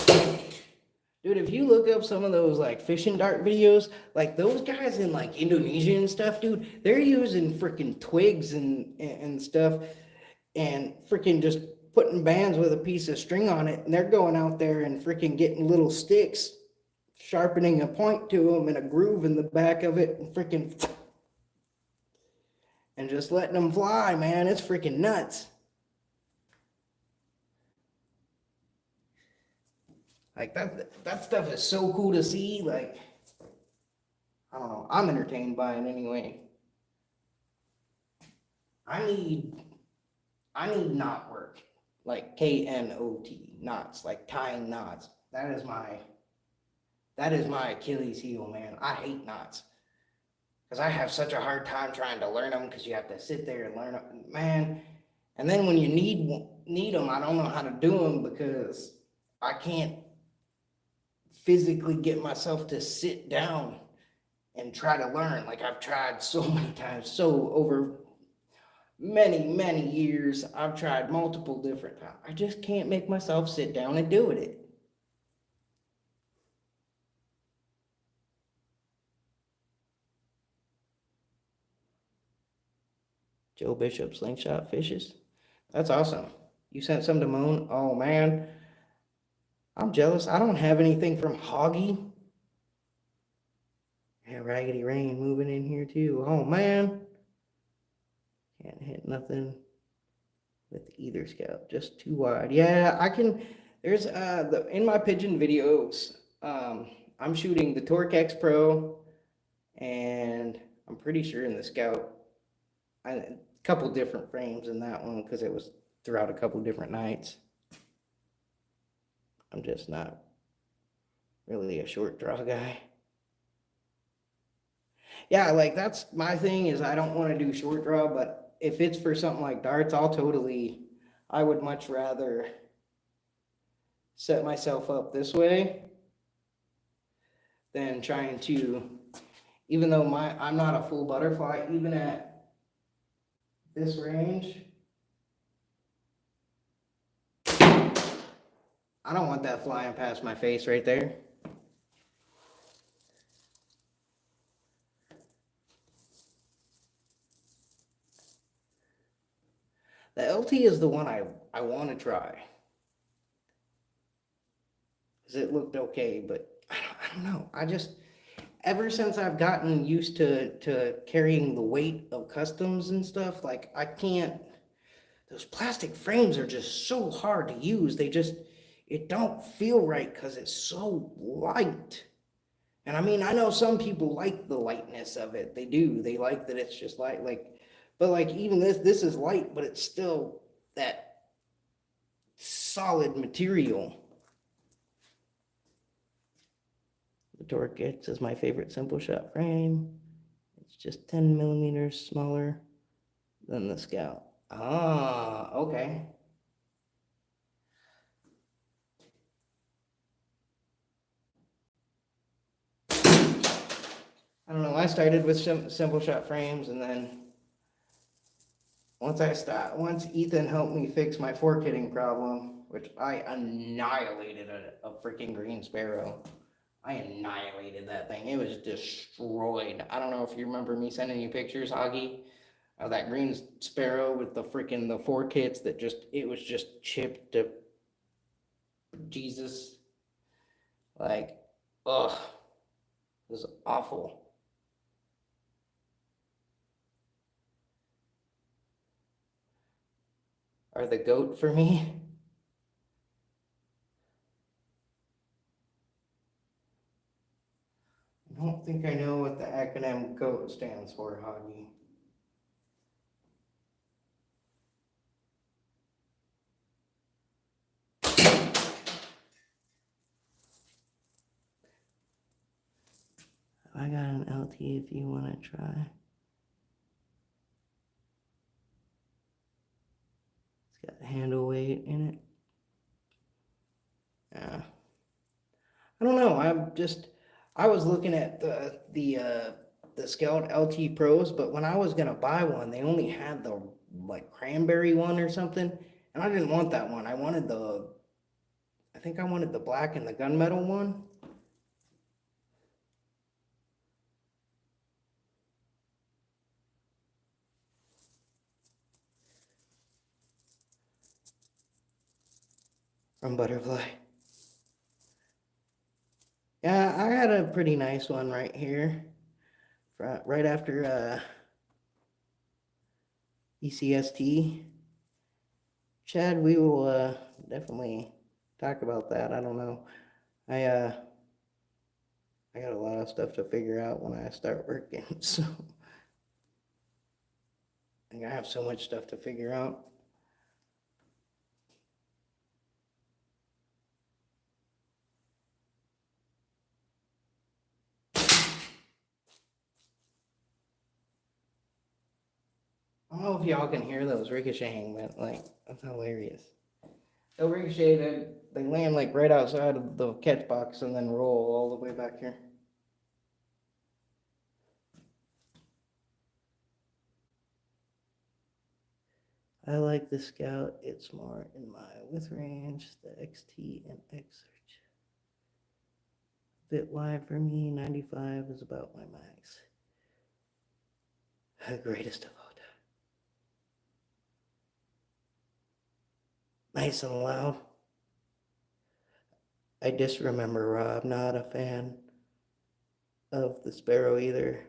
A: Dude, if you look up some of those, like, fishing dart videos, like, those guys in, like, Indonesia and stuff, dude, they're using freaking twigs and stuff and freaking just putting bands with a piece of string on it, and they're going out there and freaking getting little sticks, sharpening a point to them and a groove in the back of it, and freaking... and just letting them fly, man. It's freaking nuts. Like, that stuff is so cool to see. Like, I don't know. I'm entertained by it anyway. I need knot work. Like KNOT, knots, like tying knots. That is my Achilles heel, man. I hate knots. Because I have such a hard time trying to learn them because you have to sit there and learn them, man. And then when you need them, I don't know how to do them because I can't physically get myself to sit down and try to learn. Like, I've tried so many times, so over many, many years, I've tried multiple different times. I just can't make myself sit down and do it. Joe Bishop slingshot fishes. That's awesome. You sent some to Moan? Oh, man. I'm jealous. I don't have anything from Hoggy. Yeah, Raggedy Rain moving in here too. Oh, man. Can't hit nothing with either scout. Just too wide. Yeah, I can. There's in my pigeon videos, I'm shooting the Torque X Pro, and I'm pretty sure in the Scout, a couple different frames in that one because it was throughout a couple different nights. I'm just not really a short draw guy. Yeah, like, that's my thing is I don't want to do short draw, but if it's for something like darts, I'll I would much rather set myself up this way than trying to, even though I'm not a full butterfly, even at this range, I don't want that flying past my face right there. The LT is the one I want to try. Because it looked okay, but I don't know. I just, ever since I've gotten used to carrying the weight of customs and stuff, like I can't, those plastic frames are just so hard to use. They just, it don't feel right because it's so light. And I mean, I know some people like the lightness of it. They do. They like that it's just light. But like even this is light, but it's still that solid material. The Torque is my favorite simple shot frame. It's just 10 millimeters smaller than the Scout. Ah, okay. I don't know. I started with simple shot frames, and then once Ethan helped me fix my fork hitting problem, which I annihilated a freaking green sparrow. I annihilated that thing. It was destroyed. I don't know if you remember me sending you pictures, Augie, of that green sparrow with the fork hits that it was just chipped to Jesus. Like, ugh, it was awful. Are the goat for me? I don't think I know what the acronym GOAT stands for, Hoggy. I got an LT if you want to try. It's got handle weight in it. Yeah. I don't know. I was looking at the Scout LT Pros, but when I was gonna buy one, they only had the like cranberry one or something, and I didn't want that one. I think I wanted the black and the gunmetal one. From Butterfly. Yeah, I had a pretty nice one right here, right after ECST. Chad, we will definitely talk about that. I don't know. I uh, I got a lot of stuff to figure out when I start working, so I have so much stuff to figure out. I don't know if y'all can hear those ricocheting, but like that's hilarious. They'll ricochet, they land like right outside of the catch box and then roll all the way back here. I like the Scout. It's more in my width range. The XT and X are a bit wide for me. 95 is about my max. The greatest of all time. Nice and loud. I just remember Rob, not a fan of the Sparrow either.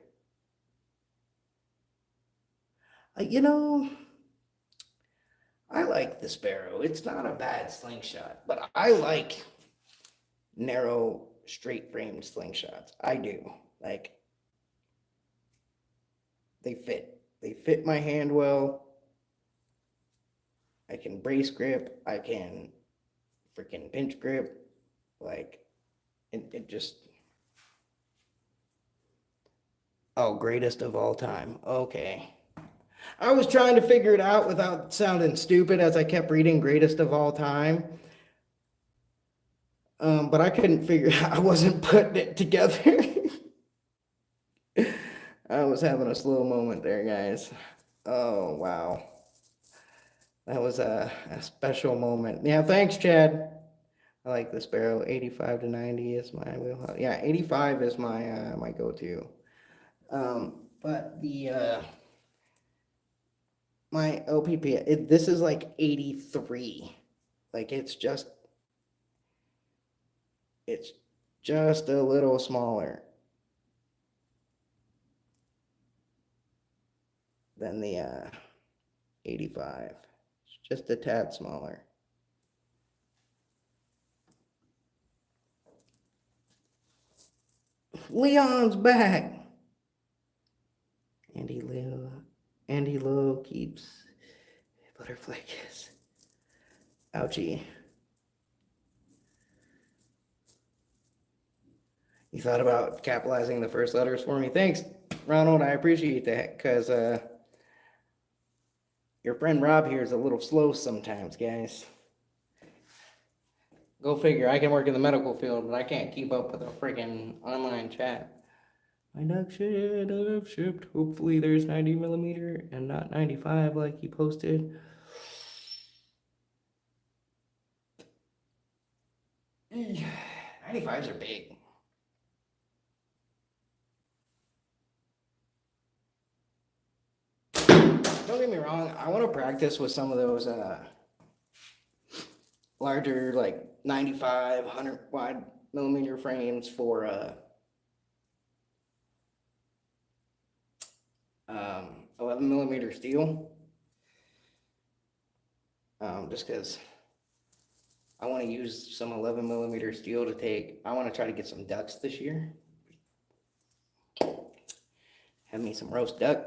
A: You know, I like the Sparrow. It's not a bad slingshot, but I like narrow, straight framed slingshots. I do. Like, they fit. They fit my hand well. I can brace grip. I can freaking pinch grip. Like, it just. Oh, greatest of all time. Okay. I was trying to figure it out without sounding stupid as I kept reading greatest of all time. But I couldn't figure I wasn't putting it together. I was having a slow moment there, guys. Oh, wow. That was a special moment. Yeah, thanks, Chad. I like the Sparrow. 85 to 90 is my wheelhouse. Yeah, 85 is my my go-to. But the my OPP, this is like 83. Like it's just a little smaller than the 85. It's just a tad smaller. Leon's back. Andy Lowe keeps butterfly kiss. Ouchie. You thought about capitalizing the first letters for me. Thanks, Ronald. I appreciate that because your friend Rob here is a little slow sometimes, guys. Go figure. I can work in the medical field, but I can't keep up with a freaking online chat. My duck should have shipped. Hopefully there's 90 millimeter and not 95 like he posted. 95s are big. Don't get me wrong, I want to practice with some of those larger, like 95, 100 wide millimeter frames for 11 millimeter steel. Just because I want to use some 11 millimeter steel to take, I want to try to get some ducks this year. Have me some roast duck.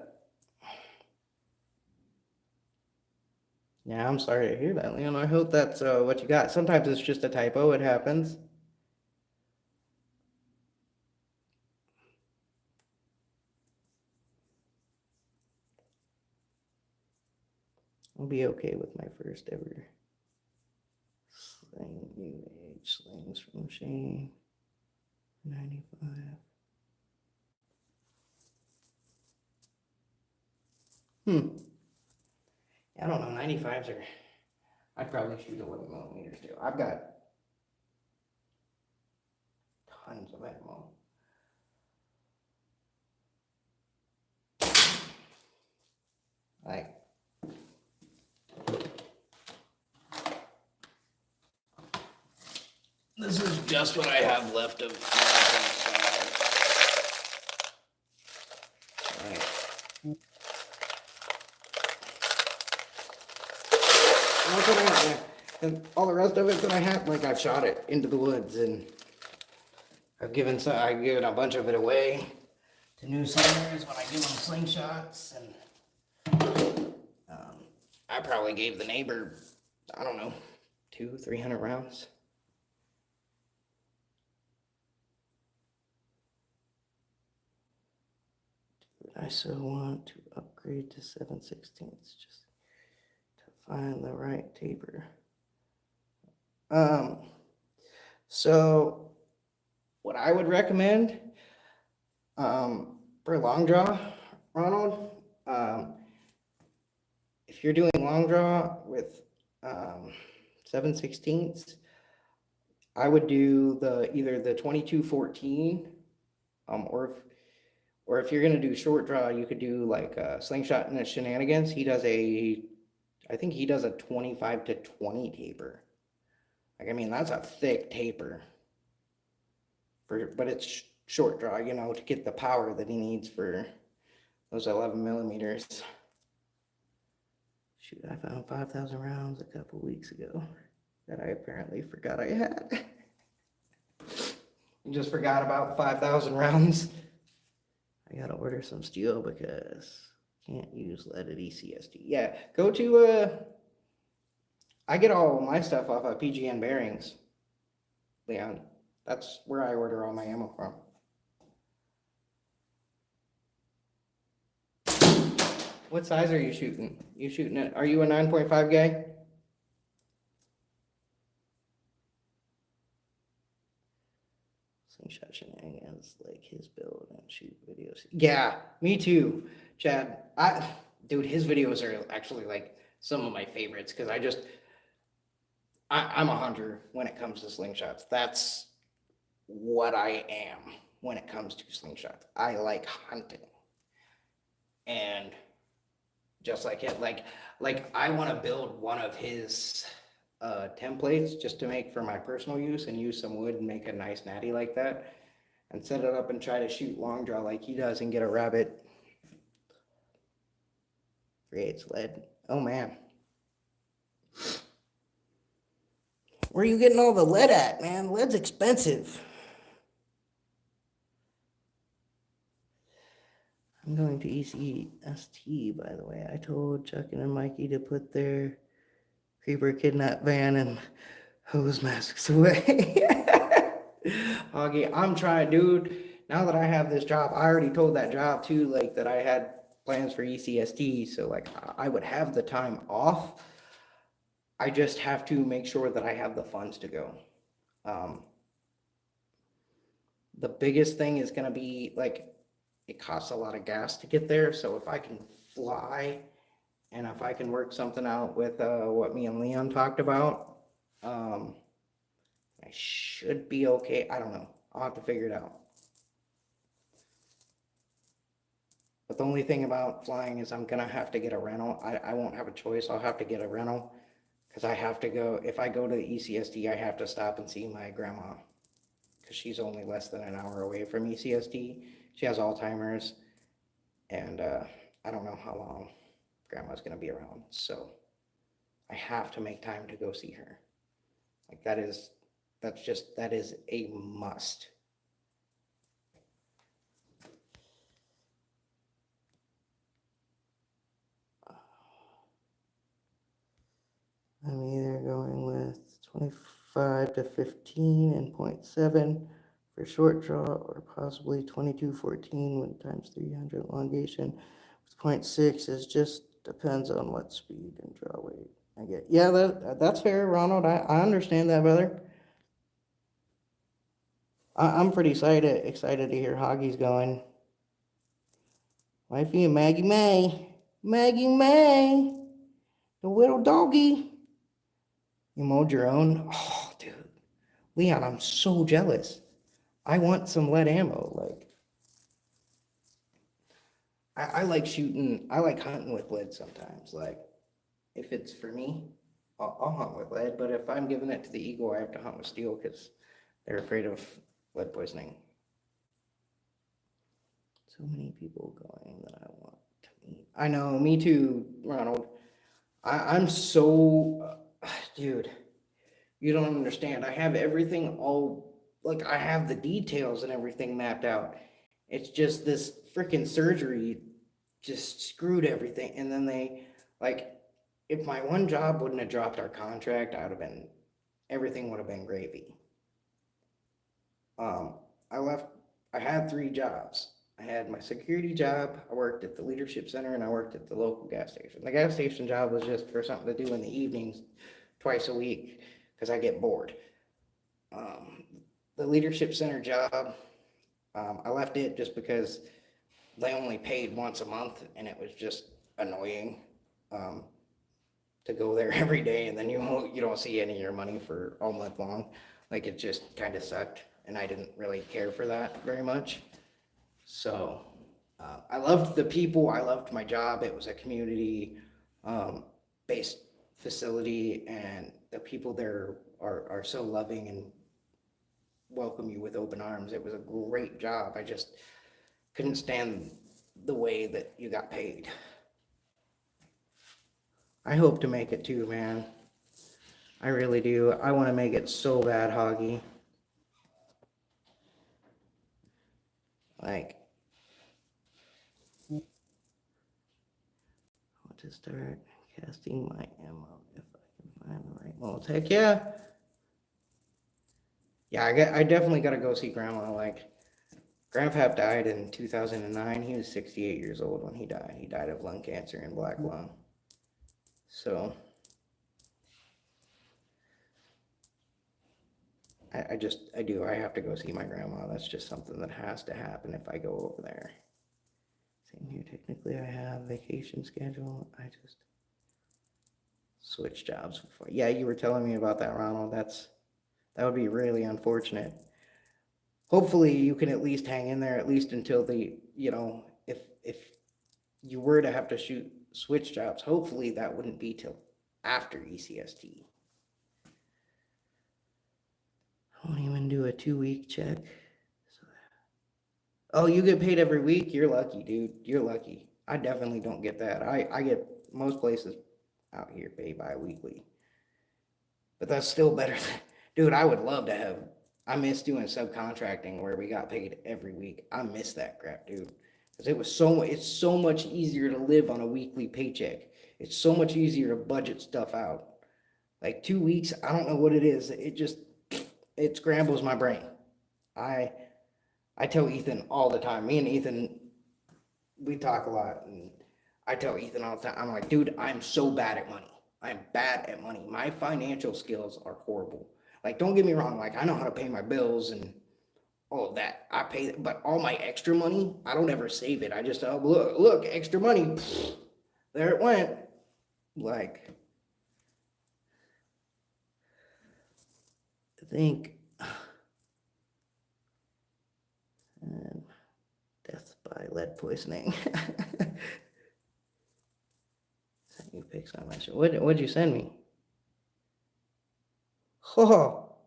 A: Yeah, I'm sorry to hear that, Leon. I hope that's what you got. Sometimes it's just a typo. It happens. I'll be okay with my first ever sling, new age slings from Shane. 95. I don't know. 95s are. I'd probably shoot 11 millimeters too. I've got tons of ammo. Like, this is just what I have left of. Right. And all the rest of it that I have, like I've shot it into the woods, and I've given a bunch of it away to new slingers when I give them slingshots, and I probably gave the neighbor, I don't know, 200-300 rounds. Dude, I so want to upgrade to 7/16 just to find the right taper. So what I would recommend for long draw, Ronald, if you're doing long draw with 7/16, I would do either the 22-14, or if you're gonna do short draw, you could do like a slingshot and a shenanigans. I think he does a 25-20 taper. Like, I mean, that's a thick taper. But it's short draw, to get the power that he needs for those 11 millimeters. Shoot, I found 5,000 rounds a couple weeks ago that I apparently forgot I had. You just forgot about 5,000 rounds. I gotta order some steel because can't use leaded ECSD. Yeah, go to I get all my stuff off of PGN Bearings, Leon. That's where I order all my ammo from. What size are you shooting? You shooting it? Are you a 9.5 guy? Slingshot shenanigans, like his build and shoot videos. Yeah, me too, Chad. Dude, his videos are actually like some of my favorites because I'm a hunter when it comes to slingshots. That's what I am when it comes to slingshots. I like hunting, and just like it, like I want to build one of his templates just to make for my personal use and use some wood and make a nice natty like that and set it up and try to shoot long draw like he does and get a rabbit. Creates lead. Oh man. Where are you getting all the lead at, man? Lead's expensive. I'm going to ECST, by the way. I told Chuck and Mikey to put their creeper kidnap van and hose masks away. Augie, I'm trying, dude. Now that I have this job, I already told that job too, like that I had plans for ECST, so like I would have the time off. I just have to make sure that I have the funds to go. The biggest thing is gonna be like it costs a lot of gas to get there, so if I can fly and if I can work something out with what me and Leon talked about, I should be okay. I don't know. I'll have to figure it out. But the only thing about flying is I'm gonna have to get a rental. I won't have a choice. I'll have to get a rental because I have to go. If I go to the ECSD, I have to stop and see my grandma because she's only less than an hour away from ECSD. She has Alzheimer's, and I don't know how long grandma's gonna be around. So I have to make time to go see her. Like that is a must. I'm either going with 25 to 15 and 0.7 for short draw, or possibly 2214 with times 300 elongation. With 0.6 is just depends on what speed and draw weight I get. Yeah, that's fair, Ronald. I understand that, brother. I'm pretty excited to hear Hoggy's going. Wifey and Maggie May, the little doggy. You mowed your own? Oh, dude. Leon, I'm so jealous. I want some lead ammo. Like, I like shooting, I like hunting with lead sometimes. Like, if it's for me, I'll hunt with lead. But if I'm giving it to the eagle, I have to hunt with steel because they're afraid of lead poisoning. So many people going that I want to meet. I know, me too, Ronald. I'm so, dude, you don't understand. I have everything all, like, I have the details and everything mapped out. It's just this freaking surgery just screwed everything. And then like, if my one job wouldn't have dropped our contract, everything would have been gravy. I had 3 jobs. I had my security job, I worked at the leadership center, and I worked at the local gas station. The gas station job was just for something to do in the evenings twice a week because I get bored. The leadership center job, I left it just because they only paid once a month and it was just annoying to go there every day and then you don't see any of your money for all month long. Like it just kind of sucked and I didn't really care for that very much. So I loved the people. I loved my job. It was a community based facility and the people there are so loving and welcome you with open arms. It was a great job. I just couldn't stand the way that you got paid. I hope to make it too, man. I really do. I want to make it so bad, Hoggy. Like, I want to start casting my ammo if I can find the right molds. Heck yeah. Yeah, I definitely got to go see Grandma. Like, Grandpap died in 2009. He was 68 years old when he died. He died of lung cancer and black lung. So I have to go see my grandma. That's just something that has to happen if I go over there. Same here. Technically, I have vacation schedule. I just switch jobs before. Yeah, you were telling me about that, Ronald. That would be really unfortunate. Hopefully, you can at least hang in there at least until if you were to have to shoot switch jobs. Hopefully, that wouldn't be till after ECST. I won't even do a 2 week check. Oh, you get paid every week? You're lucky, dude. You're lucky. I definitely don't get that. I get most places out here pay bi-weekly. But that's still better than, dude, I would love to have, I miss doing subcontracting where we got paid every week. I miss that crap, dude. Because it's so much easier to live on a weekly paycheck. It's so much easier to budget stuff out. Like 2 weeks, I don't know what it is. It scrambles my brain. I I tell Ethan all the time. Me and Ethan, we talk a lot, and I tell Ethan all the time. I'm like, dude, I'm so bad at money. I'm bad at money. My financial skills are horrible. Like, don't get me wrong. Like, I know how to pay my bills and all of that. I pay, but all my extra money, I don't ever save it. I just look, extra money. There it went. Like, I think death by lead poisoning. Sent you pics on my show. What'd you send me? Oh,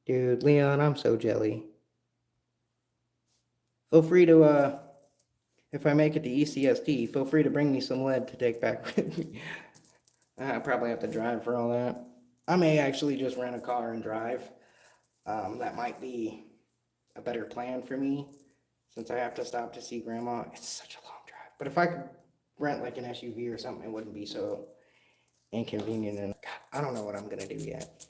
A: dude, Leon, I'm so jelly. Feel free to if I make it to ECST, feel free to bring me some lead to take back with me. I probably have to drive for all that. I may actually just rent a car and drive. That might be a better plan for me since I have to stop to see grandma. It's such a long drive. But if I could rent like an SUV or something, it wouldn't be so inconvenient. And God, I don't know what I'm gonna do yet.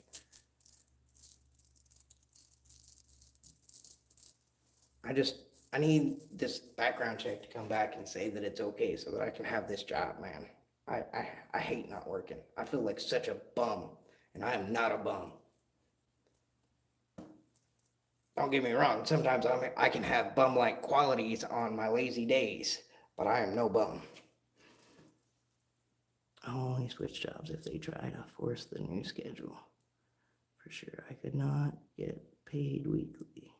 A: I need this background check to come back and say that it's okay so that I can have this job, man. I hate not working. I feel like such a bum, and I am not a bum. Don't get me wrong, sometimes I can have bum-like qualities on my lazy days, but I am no bum. I'll only switch jobs if they try to force the new schedule. For sure, I could not get paid weekly.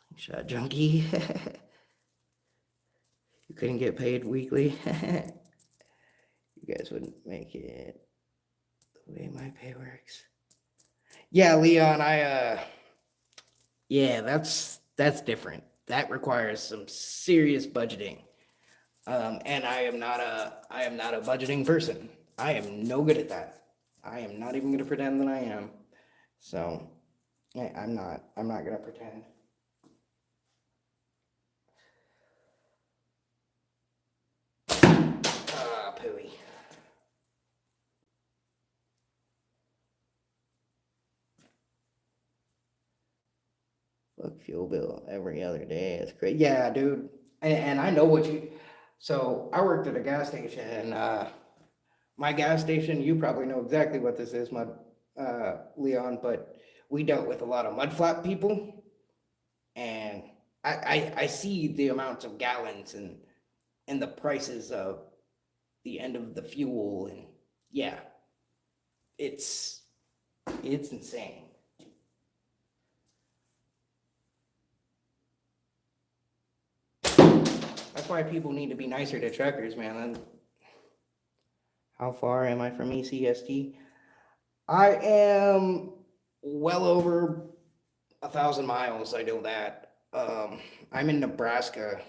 A: Slingshot junkie. You couldn't get paid weekly. You guys wouldn't make it the way my pay works. Yeah, Leon, yeah, that's different. That requires some serious budgeting. And I am not a budgeting person. I am no good at that. I am not even gonna pretend that I am. So I'm not gonna pretend. Pooey. Fuck fuel bill every other day. It's crazy. Yeah, dude. And I know what you. So I worked at a gas station, and my gas station. You probably know exactly what this is, Leon. But we dealt with a lot of mud flap people, and I see the amounts of gallons and the prices of the end of the fuel, and yeah, it's insane. That's why people need to be nicer to truckers, man. And how far am I from ECST? I am well over 1,000 miles. I know that. I'm in Nebraska,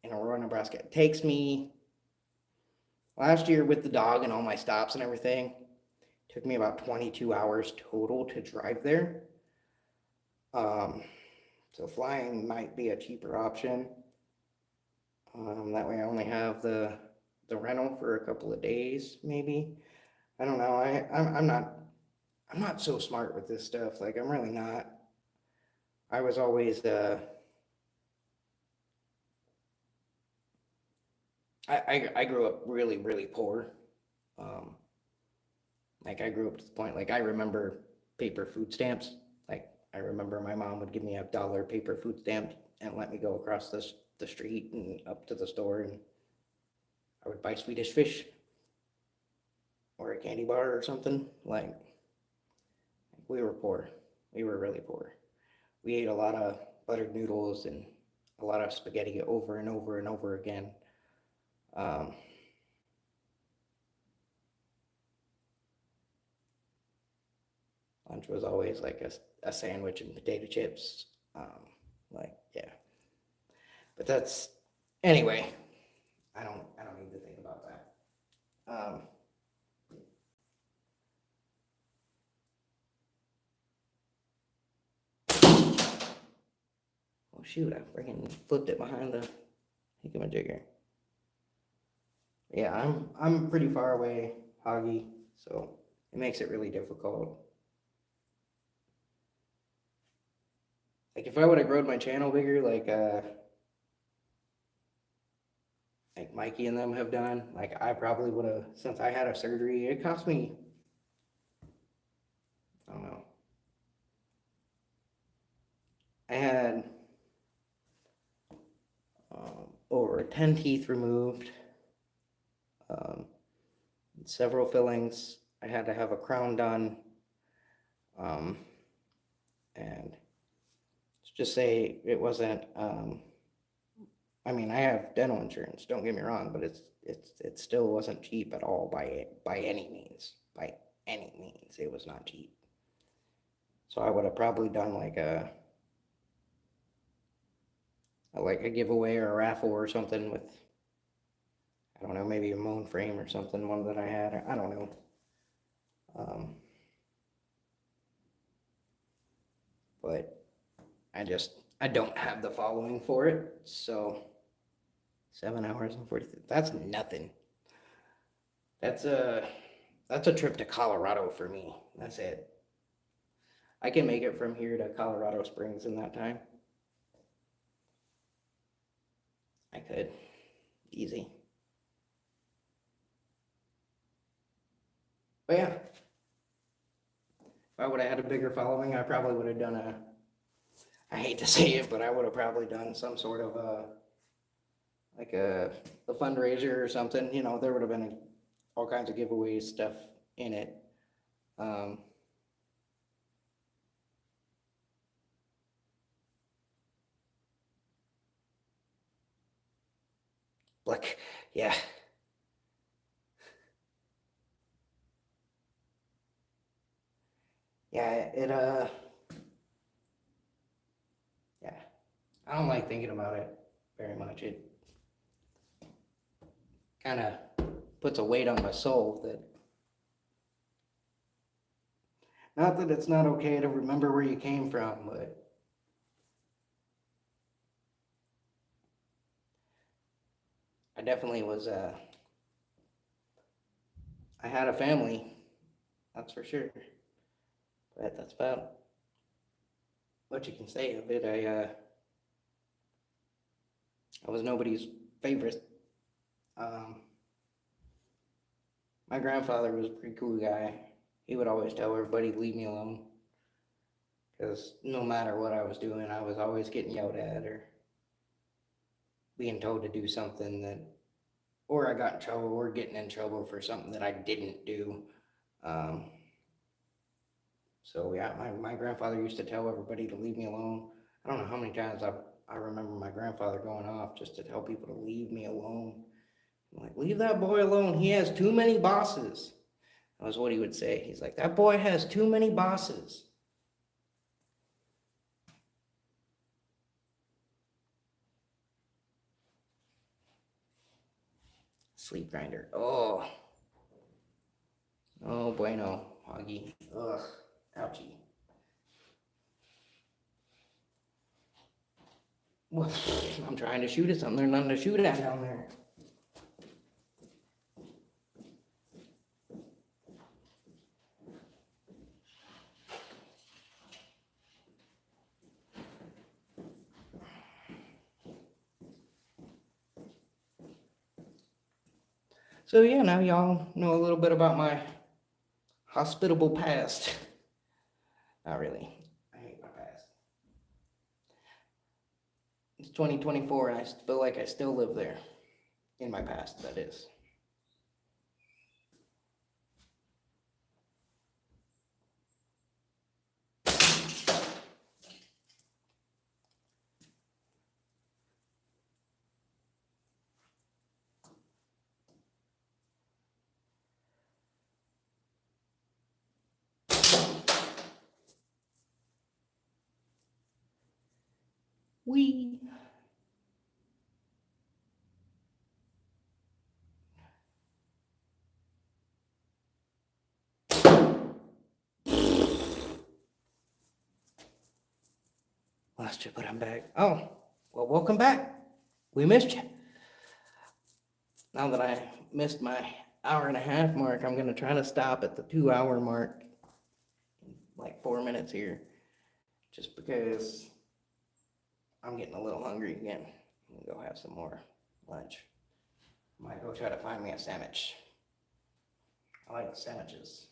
A: in Aurora, Nebraska. It takes me last year with the dog and all my stops and everything. Took me about 22 hours total to drive there. So flying might be a cheaper option. That way I only have the rental for a couple of days, maybe. I don't know. I'm not so smart with this stuff. Like, I'm really not. I was always I grew up really really poor. Um, like I grew up to the point like I remember paper food stamps. Like I remember my mom would give me $1 paper food stamp and let me go across the street and up to the store, and I would buy Swedish fish or a candy bar or something. Like we were poor. We were really poor. We ate a lot of buttered noodles and a lot of spaghetti over and over and over again. Um, Lunch was always like a sandwich and potato chips. Like yeah, but that's anyway. I don't need to think about that. Oh shoot! I freaking flipped it behind the jigger. Yeah, I'm pretty far away, Hoggy, so it makes it really difficult. Like if I would have grown my channel bigger, like Mikey and them have done, like I probably would have. Since I had a surgery, it cost me, I don't know. I had over 10 teeth removed, um, several fillings. I had to have a crown done, um, and let's just say it wasn't. I mean, I have dental insurance. Don't get me wrong, but it still wasn't cheap at all by any means. By any means, it was not cheap. So I would have probably done like a giveaway or a raffle or something with, I don't know, maybe a moan frame or something, one that I had. I don't know. Um, but I don't have the following for it. So 7 hours and 40. That's nothing. That's a trip to Colorado for me. That's it. I can make it from here to Colorado Springs in that time. I could. Easy. But yeah, if I would have had a bigger following, I probably would have done I hate to say it, but I would have probably done some sort of like a fundraiser or something. You know, there would have been all kinds of giveaways, stuff in it. Um, like, yeah. Yeah, yeah. I don't like thinking about it very much. It kind of puts a weight on my soul that, not that it's not okay to remember where you came from, but I definitely was, I had a family, that's for sure. But that's about what you can say of it. I was nobody's favorite. Um, my grandfather was a pretty cool guy. He would always tell everybody to leave me alone, because no matter what I was doing, I was always getting yelled at or being told to do something that, or I got in trouble, or getting in trouble for something that I didn't do. Um, so yeah, my grandfather used to tell everybody to leave me alone. I don't know how many times I remember my grandfather going off just to tell people to leave me alone. I'm like, leave that boy alone. He has too many bosses. That was what he would say. He's like, that boy has too many bosses. Sleep grinder. Oh. Oh, bueno. Hoggy. Ugh. Ouchie. Well, I'm trying to shoot at something. There's nothing to shoot at down there. So yeah, now y'all know a little bit about my hospitable past. Not really. I hate my past. It's 2024 and I feel like I still live there. In my past, that is. We. Lost you, but I'm back. Oh, well, welcome back. We missed you. Now that I missed my hour and a half mark, I'm going to try to stop at the 2 hour mark, like 4 minutes here, just because I'm getting a little hungry again. I'm going to go have some more lunch. Might go try to find me a sandwich. I like sandwiches.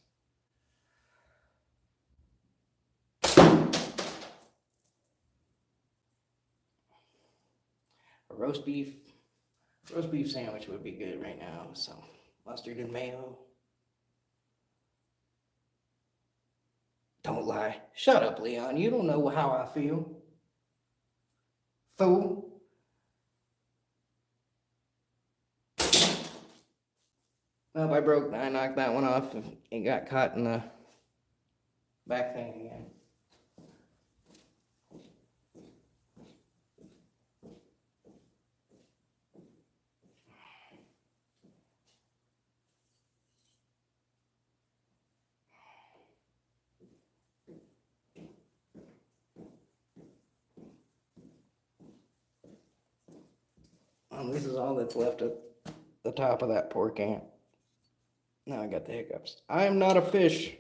A: A roast beef sandwich would be good right now with some mustard and mayo. Don't lie. Shut up, Leon. You don't know how I feel. Fool. Nope, I knocked that one off and it got caught in the back thing again. This is all that's left at the top of that poor can. Now I got the hiccups. I am not a fish.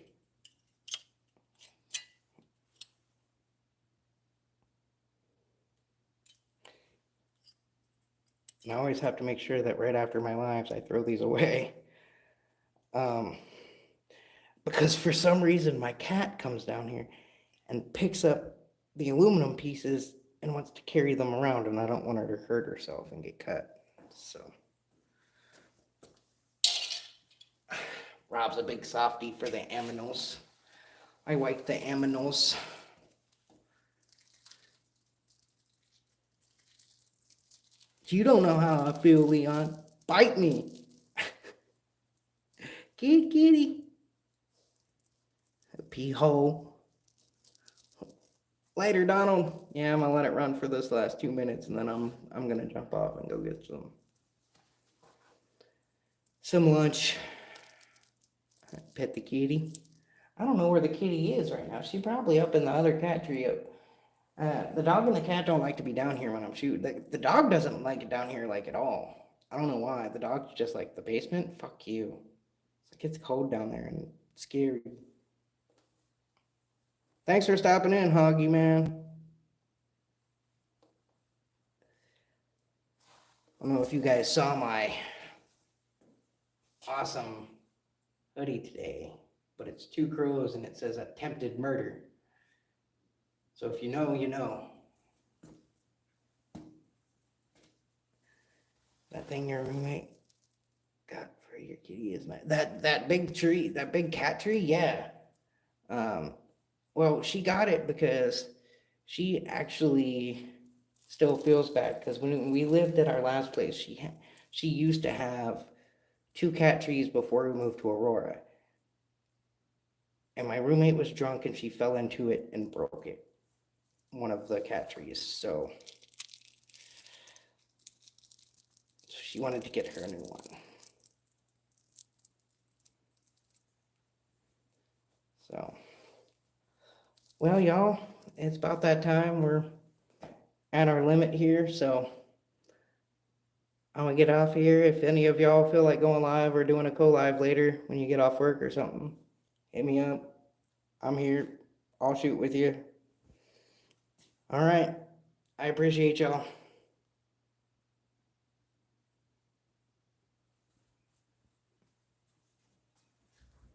A: I always have to make sure that right after my lives I throw these away. Because for some reason my cat comes down here and picks up the aluminum pieces and wants to carry them around, and I don't want her to hurt herself and get cut. So Rob's a big softie for the aminos. I like the aminos. You don't know how I feel, Leon. Bite me. Kitty, kitty. Pee hole. Later, Donald. Yeah, I'm gonna let it run for this last 2 minutes, and then I'm gonna jump off and go get some lunch. Pet the kitty. I don't know where the kitty is right now. She's probably up in the other cat tree up. The dog and the cat don't like to be down here when I'm shooting. The dog doesn't like it down here like at all. I don't know why. The dog's just like the basement. Fuck you. It's like it's cold down there and scary. Thanks for stopping in, Hoggy man. I don't know if you guys saw my awesome hoodie today, but it's 2 crows and it says attempted murder. So if you know, you know. That thing your roommate got for your kitty is nice. That big tree, that big cat tree, yeah. Well, she got it because she actually still feels bad because when we lived at our last place, she used to have 2 cat trees before we moved to Aurora. And my roommate was drunk and she fell into it and broke it. One of the cat trees. So she wanted to get her a new one. So, well, y'all, it's about that time. We're at our limit here, so I'm gonna get off here. If any of y'all feel like going live or doing a co-live later when you get off work or something, hit me up. I'm here. I'll shoot with you. All right. I appreciate y'all.